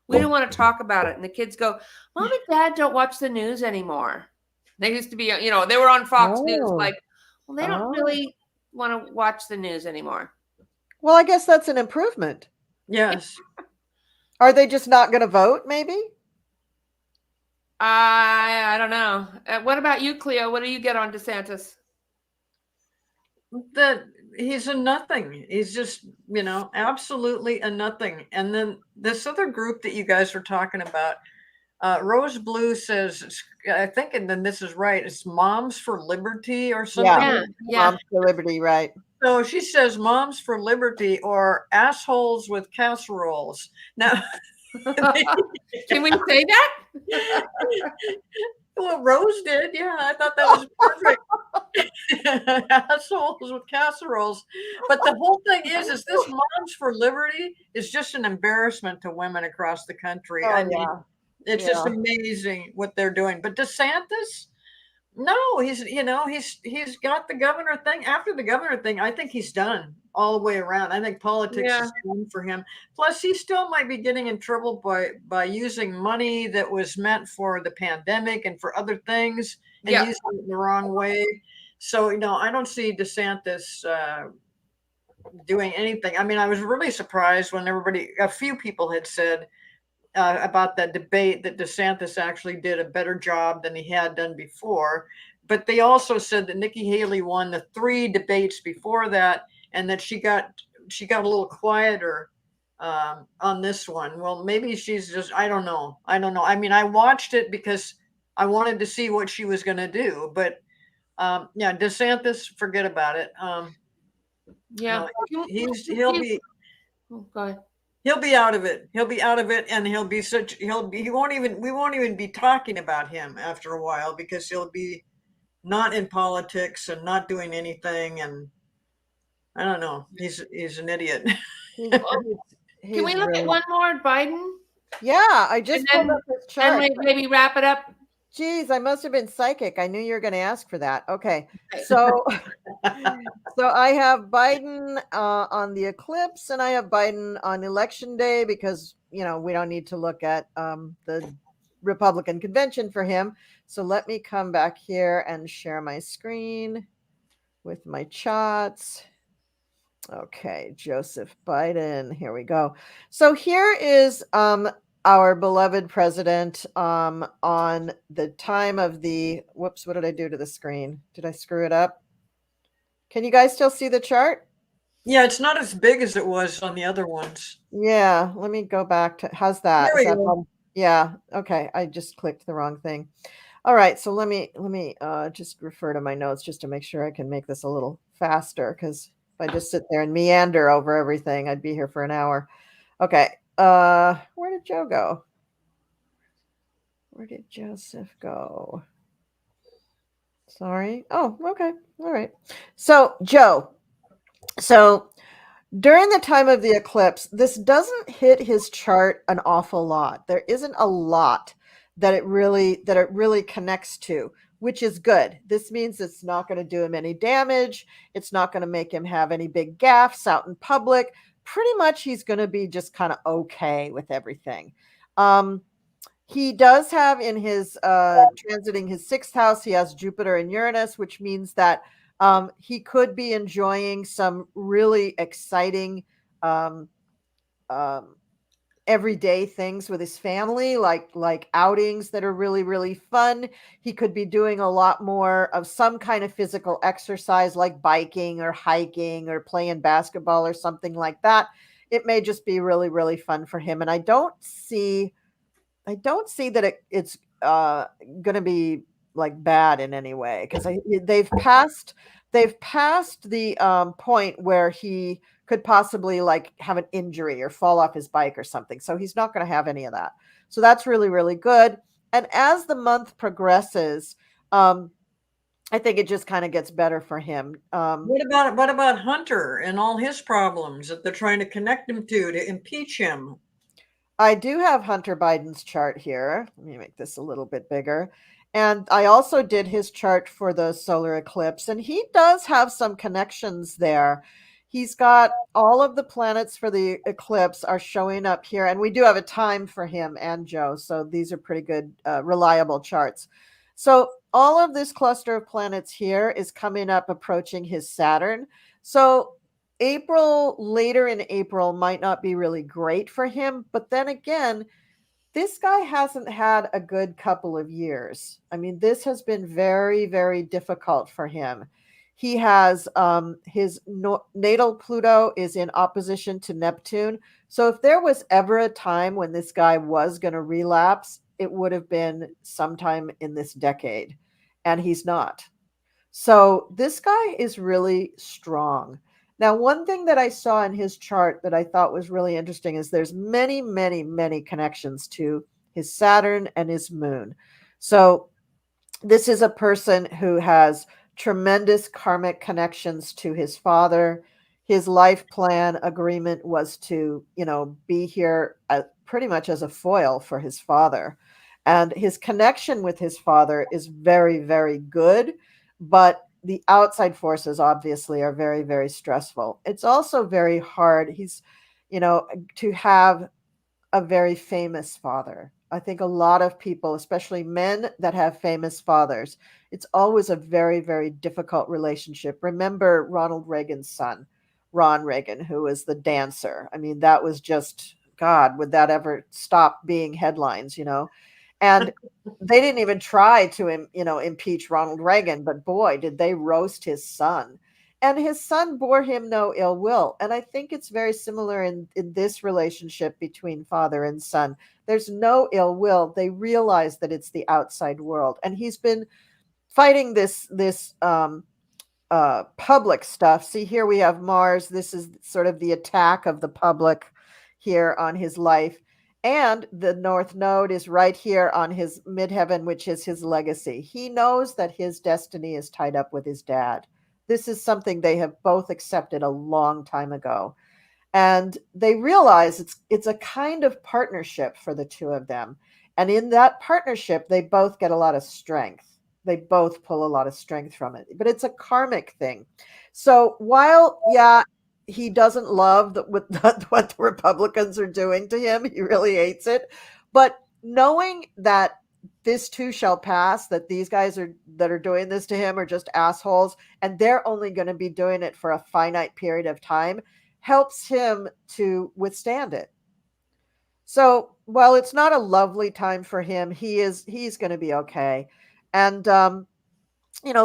we don't want to talk about it. And the kids go, Mom and Dad don't watch the news anymore. They used to be, they were on Fox News. Like, well, they don't really want to watch the news anymore. Well, I guess that's an improvement. Yes. Are they just not going to vote, maybe? I don't know. What about you, Cleo? What do you get on DeSantis? That he's a nothing. He's just, absolutely a nothing. And then this other group that you guys were talking about, Rose Blue says, I think, and then this is right, it's Moms for Liberty or something. Yeah. Moms for Liberty, right. So she says Moms for Liberty or assholes with casseroles. Now, can we say that? Well, Rose did. Yeah, I thought that was perfect. Assholes with casseroles. But the whole thing is this Moms for Liberty is just an embarrassment to women across the country. It's just amazing what they're doing. But DeSantis, no, he's got the governor thing. After the governor thing, I think he's done all the way around. I think politics is done for him. Plus, he still might be getting in trouble by using money that was meant for the pandemic and for other things and using it in the wrong way. So, I don't see DeSantis doing anything. I mean, I was really surprised when a few people had said about that debate that DeSantis actually did a better job than he had done before. But they also said that Nikki Haley won the 3 debates before that, and that she got a little quieter on this one. Well, maybe she's just, I don't know. I mean, I watched it because I wanted to see what she was going to do. But DeSantis, forget about it. He'll be. Oh, go ahead. He'll be out of it. He'll be out of it, and we won't even be talking about him after a while because he'll be not in politics and not doing anything. And I don't know. He's an idiot. Can we look at one more, Biden? Yeah, I just pulled up his chart. And maybe wrap it up. Geez, I must have been psychic. I knew you were going to ask for that. Okay, so I have Biden on the eclipse, and I have Biden on election day because we don't need to look at the Republican convention for him. So let me come back here and share my screen with my charts. Okay, Joseph Biden. Here we go. So here is our beloved president on the time of the, whoops, what did I do to the screen? Did I screw it up? Can you guys still see the chart? Yeah, it's not as big as it was on the other ones. Yeah, let me go back to, how's that? There we go. Yeah, okay, I just clicked the wrong thing. All right, so let me just refer to my notes just to make sure I can make this a little faster, because if I just sit there and meander over everything, I'd be here for an hour. Okay. Where did Joe go? Where did Joseph go? Sorry. Oh, okay. All right. So Joe, during the time of the eclipse, this doesn't hit his chart an awful lot. There isn't a lot that it really connects to, which is good. This means it's not going to do him any damage. It's not going to make him have any big gaffes out in public. Pretty much he's going to be just kind of okay with everything. He does have in his transiting his 6th house, he has Jupiter and Uranus, which means that he could be enjoying some really exciting um, um, everyday things with his family, like outings that are really, really fun. He could be doing a lot more of some kind of physical exercise, like biking or hiking or playing basketball or something like that. It may just be really, really fun for him. And I don't see that it's going to be like bad in any way, because they've passed the point where he could possibly like have an injury or fall off his bike or something. So he's not going to have any of that. So that's really, really good. And as the month progresses, I think it just kind of gets better for him. What about Hunter and all his problems that they're trying to connect him to impeach him? I do have Hunter Biden's chart here. Let me make this a little bit bigger. And I also did his chart for the solar eclipse, and he does have some connections there. He's got all of the planets for the eclipse are showing up here, and we do have a time for him and Joe. So these are pretty good, reliable charts. So all of this cluster of planets here is coming up approaching his Saturn. So later in April might not be really great for him. But then again, this guy hasn't had a good couple of years. I mean, this has been very, very difficult for him. He has his natal Pluto is in opposition to Neptune. So if there was ever a time when this guy was going to relapse, it would have been sometime in this decade. And he's not. So this guy is really strong. Now, one thing that I saw in his chart that I thought was really interesting is there's many, many, many connections to his Saturn and his moon. So this is a person who has tremendous karmic connections to his father. His life plan agreement was to, be here pretty much as a foil for his father. And his connection with his father is very, very good, but the outside forces obviously are very, very stressful. It's also very hard. To have a very famous father. I think a lot of people, especially men that have famous fathers, it's always a very, very difficult relationship. Remember Ronald Reagan's son, Ron Reagan, who was the dancer. I mean, that was just, God, would that ever stop being headlines, And they didn't even try to, impeach Ronald Reagan, but boy, did they roast his son. And his son bore him no ill will. And I think it's very similar in this relationship between father and son. There's no ill will. They realize that it's the outside world. And he's been fighting this public stuff. See, here we have Mars. This is sort of the attack of the public here on his life. And the North Node is right here on his midheaven, which is his legacy. He knows that his destiny is tied up with his dad. This is something they have both accepted a long time ago. And they realize it's a kind of partnership for the two of them. And in that partnership, they both get a lot of strength. They both pull a lot of strength from it. But it's a karmic thing. So while, he doesn't love what the Republicans are doing to him, he really hates it. But knowing that this too shall pass, that these guys that are doing this to him are just assholes, and they're only going to be doing it for a finite period of time, helps him to withstand it. So while it's not a lovely time for him, he's going to be okay. And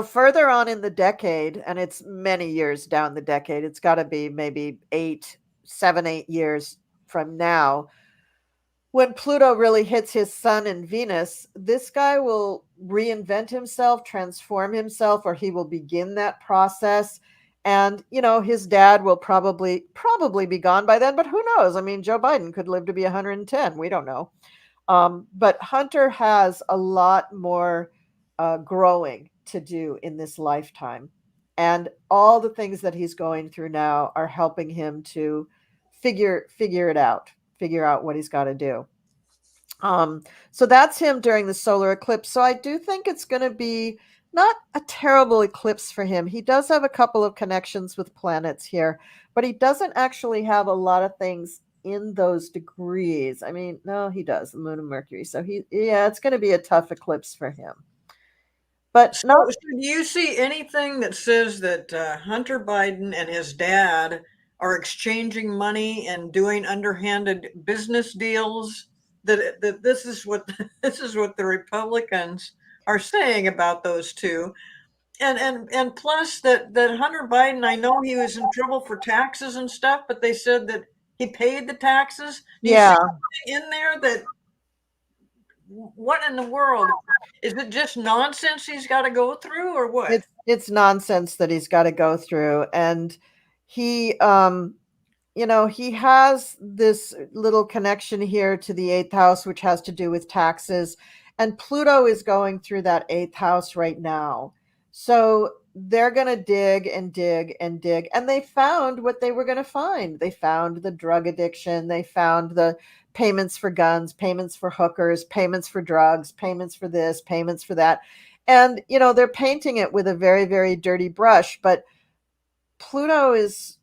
further on in the decade, and it's many years down the decade, it's got to be maybe 7, 8 years from now, when Pluto really hits his sun and Venus, this guy will reinvent himself, transform himself, or he will begin that process. And, his dad will probably be gone by then, but who knows? I mean, Joe Biden could live to be 110. We don't know. But Hunter has a lot more growing to do in this lifetime. And all the things that he's going through now are helping him to figure it out, figure out what he's got to do. So that's him during the solar eclipse. So I do think it's going to be not a terrible eclipse for him. He does have a couple of connections with planets here, but he doesn't actually have a lot of things in those degrees. I mean, no, he does, the moon and Mercury. So it's going to be a tough eclipse for him. But so do you see anything that says that Hunter Biden and his dad are exchanging money and doing underhanded business deals. That this is what the Republicans are saying about those two. And plus that Hunter Biden, I know he was in trouble for taxes and stuff, but they said that he paid the taxes. Do you see Yeah. something in there that, what in the world? Is it just nonsense he's got to go through, or what? It's nonsense that he's got to go through. And he he has this little connection here to the 8th house, which has to do with taxes. And Pluto is going through that 8th house right now. So they're going to dig and dig and dig. And they found what they were going to find. They found the drug addiction. They found the payments for guns, payments for hookers, payments for drugs, payments for this, payments for that. And, they're painting it with a very, very dirty brush. But Pluto is,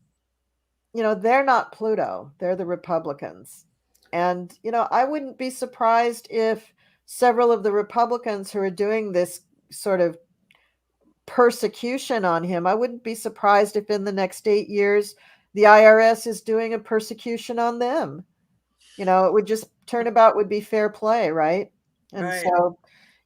they're not Pluto. They're the Republicans. And, I wouldn't be surprised if several of the Republicans who are doing this sort of persecution on him, I wouldn't be surprised if in the next 8 years, the IRS is doing a persecution on them. It would just turnabout would be fair play, right? And Right. so,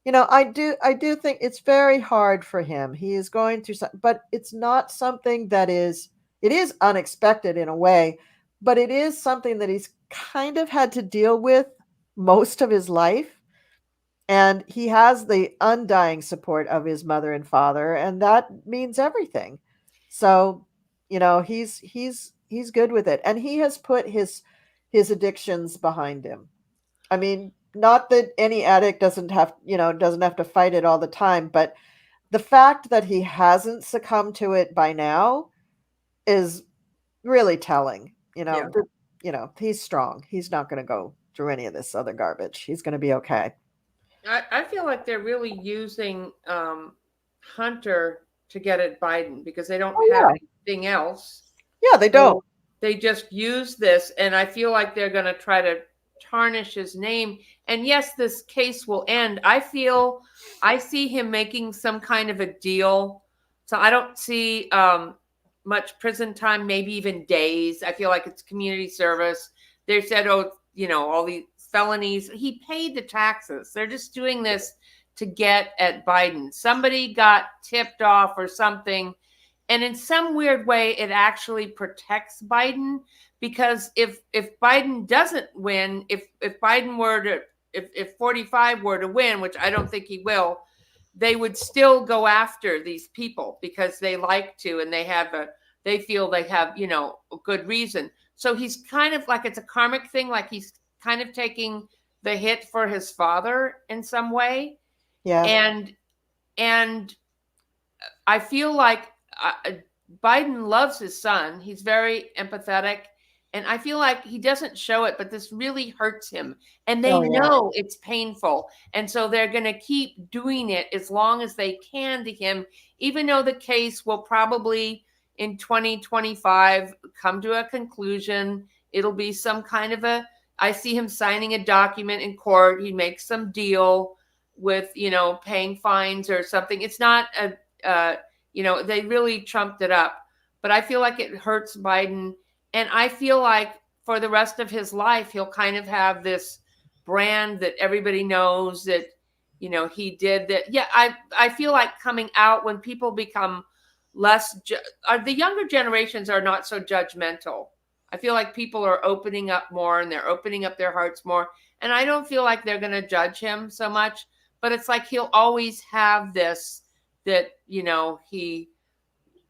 I do think it's very hard for him. He is going through something, but it's not something that it is unexpected in a way, but it is something that he's kind of had to deal with most of his life. And he has the undying support of his mother and father, and that means everything. So, he's good with it. And he has put his addictions behind him. I mean, not that any addict doesn't have to fight it all the time, but the fact that he hasn't succumbed to it by now is really telling. Yeah. He's strong. He's not going to go through any of this other garbage. He's going to be okay. I feel like they're really using Hunter to get at Biden because they don't have anything else. Yeah, they don't. So they just use this, and I feel like they're going to try to tarnish his name. And yes, this case will end. I see him making some kind of a deal. So I don't see much prison time, maybe even days. I feel like it's community service. They said, all these felonies. He paid the taxes. They're just doing this to get at Biden. Somebody got tipped off or something. And in some weird way, it actually protects Biden, because if Biden doesn't win, if Biden were to, if 45 were to win, which I don't think he will, they would still go after these people because they like to, and they feel they have, a good reason. So he's kind of like, it's a karmic thing. Like he's kind of taking the hit for his father in some way. Yeah. And I feel like Biden loves his son. He's very empathetic. And I feel like he doesn't show it, but this really hurts him. And they know it's painful. And so they're going to keep doing it as long as they can to him, even though the case will probably in 2025 come to a conclusion. It'll be some kind of I see him signing a document in court. He makes some deal with, paying fines or something. It's not they really trumped it up, but I feel like it hurts Biden. And I feel like for the rest of his life, he'll kind of have this brand that everybody knows that, he did that. Yeah. I feel like coming out when people become less, the younger generations are not so judgmental. I feel like people are opening up more and they're opening up their hearts more. And I don't feel like they're going to judge him so much, but it's like he'll always have this, that,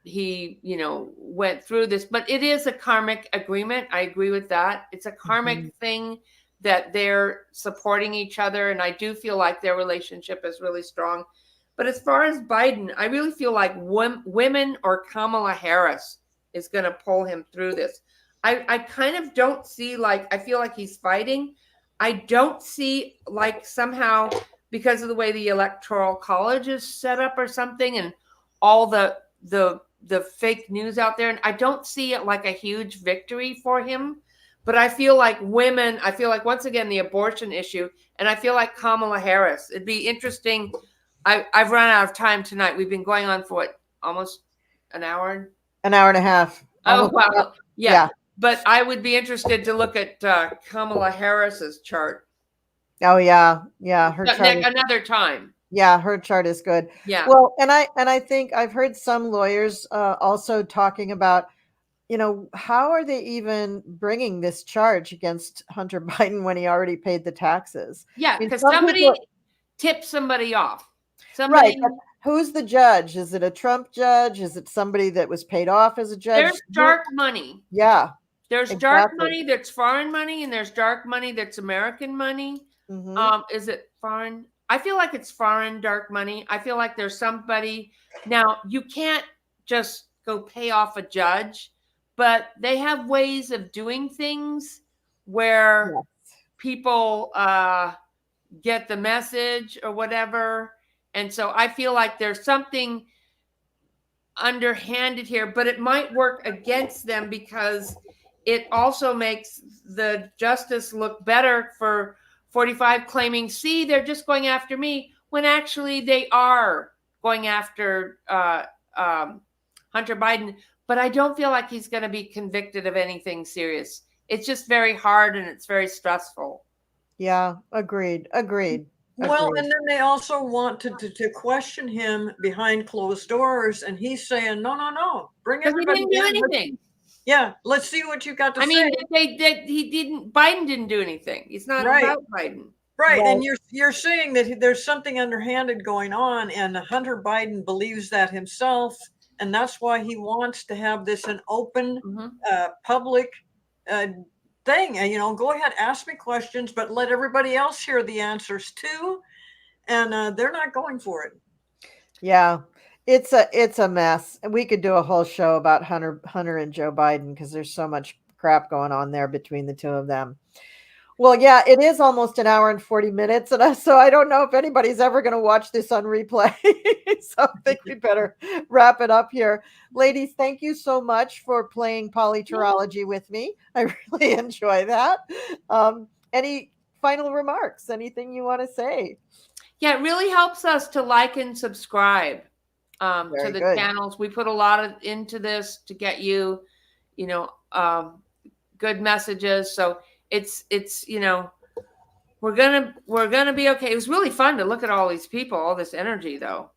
he went through this, but it is a karmic agreement. I agree with that. It's a karmic thing that they're supporting each other. And I do feel like their relationship is really strong. But as far as Biden, I really feel like women or Kamala Harris is going to pull him through this. I kind of don't see, I feel like he's fighting. I don't see somehow, because of the way the Electoral College is set up or something, and all the fake news out there, and I don't see it like a huge victory for him. But I feel like women, once again, the abortion issue, and I feel like Kamala Harris. It'd be interesting. I've run out of time tonight. We've been going on for almost an hour? An hour and a half. Oh, wow. Yeah. But I would be interested to look at Kamala Harris's chart. Oh yeah. Her chart is, Another time. yeah, her chart is good. Yeah. Well, and I think I've heard some lawyers also talking about, how are they even bringing this charge against Hunter Biden when he already paid the taxes? Yeah, I mean, because some somebody people- tipped somebody off. right. But who's the judge? Is it a Trump judge? Is it somebody that was paid off as a judge? There's dark money. Yeah. There's dark exactly. money that's foreign money, and there's dark money that's American money. Mhm. Is it foreign? I feel like it's foreign dark money. I feel like there's somebody. Now, you can't just go pay off a judge, but they have ways of doing things where Yes. people get the message or whatever. And so I feel like there's something underhanded here, but it might work against them because it also makes the justice look better for 45 claiming, see, they're just going after me, when actually they are going after Hunter Biden. But I don't feel like he's going to be convicted of anything serious. It's just very hard and it's very stressful. Yeah, agreed. Well, and then they also want to question him behind closed doors, and he's saying, no, bring Because he everybody didn't do in. anything. Yeah, let's see what you got to I say. mean, Biden didn't do anything. It's not Right. about Biden. Right, Right. and you're saying that there's something underhanded going on, and Hunter Biden believes that himself, and that's why he wants to have this an open, public thing. And go ahead, ask me questions, but let everybody else hear the answers too. And they're not going for it. Yeah, it's a mess. And we could do a whole show about Hunter and Joe Biden because there's so much crap going on there between the two of them. Well, yeah, it is almost an hour and 40 minutes. And so I don't know if anybody's ever going to watch this on replay. So I think we better wrap it up here. Ladies, thank you so much for playing Politarology with me. I really enjoy that. Any final remarks? Anything you want to say? Yeah, it really helps us to like and subscribe to the good. channels. We put a lot into this to get you, good messages. So it's we're gonna be okay. It was really fun to look at all these people, all this energy, though.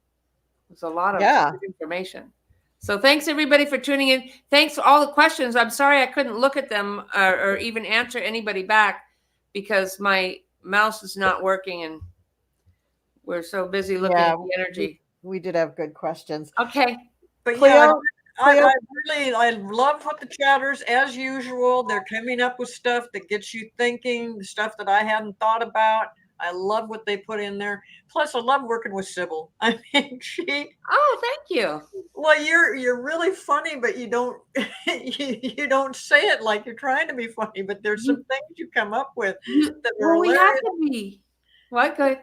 It's a lot of information. So thanks everybody for tuning in. Thanks for all the questions. I'm sorry I couldn't look at them or even answer anybody back because my mouse is not working and we're so busy looking at the energy. We did have good questions. Okay. But Cleo, I love what the chatters, as usual, they're coming up with stuff that gets you thinking, stuff that I hadn't thought about. I love what they put in there. Plus, I love working with Sibyl. I mean, oh, thank you. Well, you're really funny, but you don't you don't say it like you're trying to be funny. But there's some things you come up with that are we have to be. Well, good.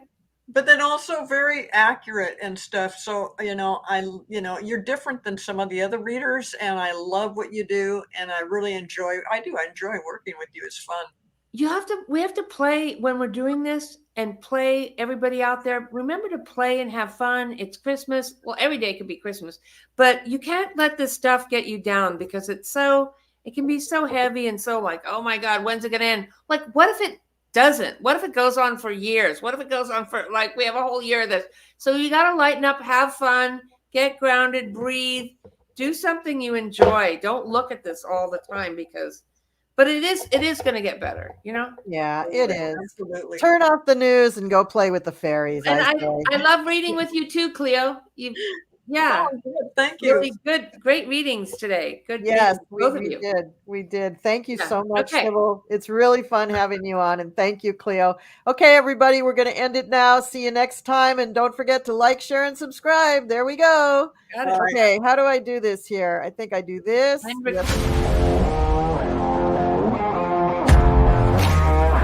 But then also very accurate and stuff. So, you're different than some of the other readers, and I love what you do. And I really enjoy working with you. It's fun. We have to play when we're doing this and play. Everybody out there, remember to play and have fun. It's Christmas. Well, every day could be Christmas, but you can't let this stuff get you down because it can be so heavy and so like, oh my God, when's it going to end? Like, what if it doesn't? What if it goes on for years? What if it goes on for we have a whole year of this? So you got to lighten up, have fun, get grounded, breathe, do something you enjoy. Don't look at this all the time but it is going to get better, Yeah, it is. Absolutely. Turn off the news and go play with the fairies. And I love reading with you too, Cleo. Yeah. Oh, good. Thank you. Really good, great readings today. Good. Yes, both of you. We did. Thank you so much, Okay. Sibyl. It's really fun having you on, and thank you, Cleo. Okay, everybody, we're going to end it now. See you next time, and don't forget to like, share, and subscribe. There we go. Got it. Okay, how do I do this here? I think I do this. I'm Yes.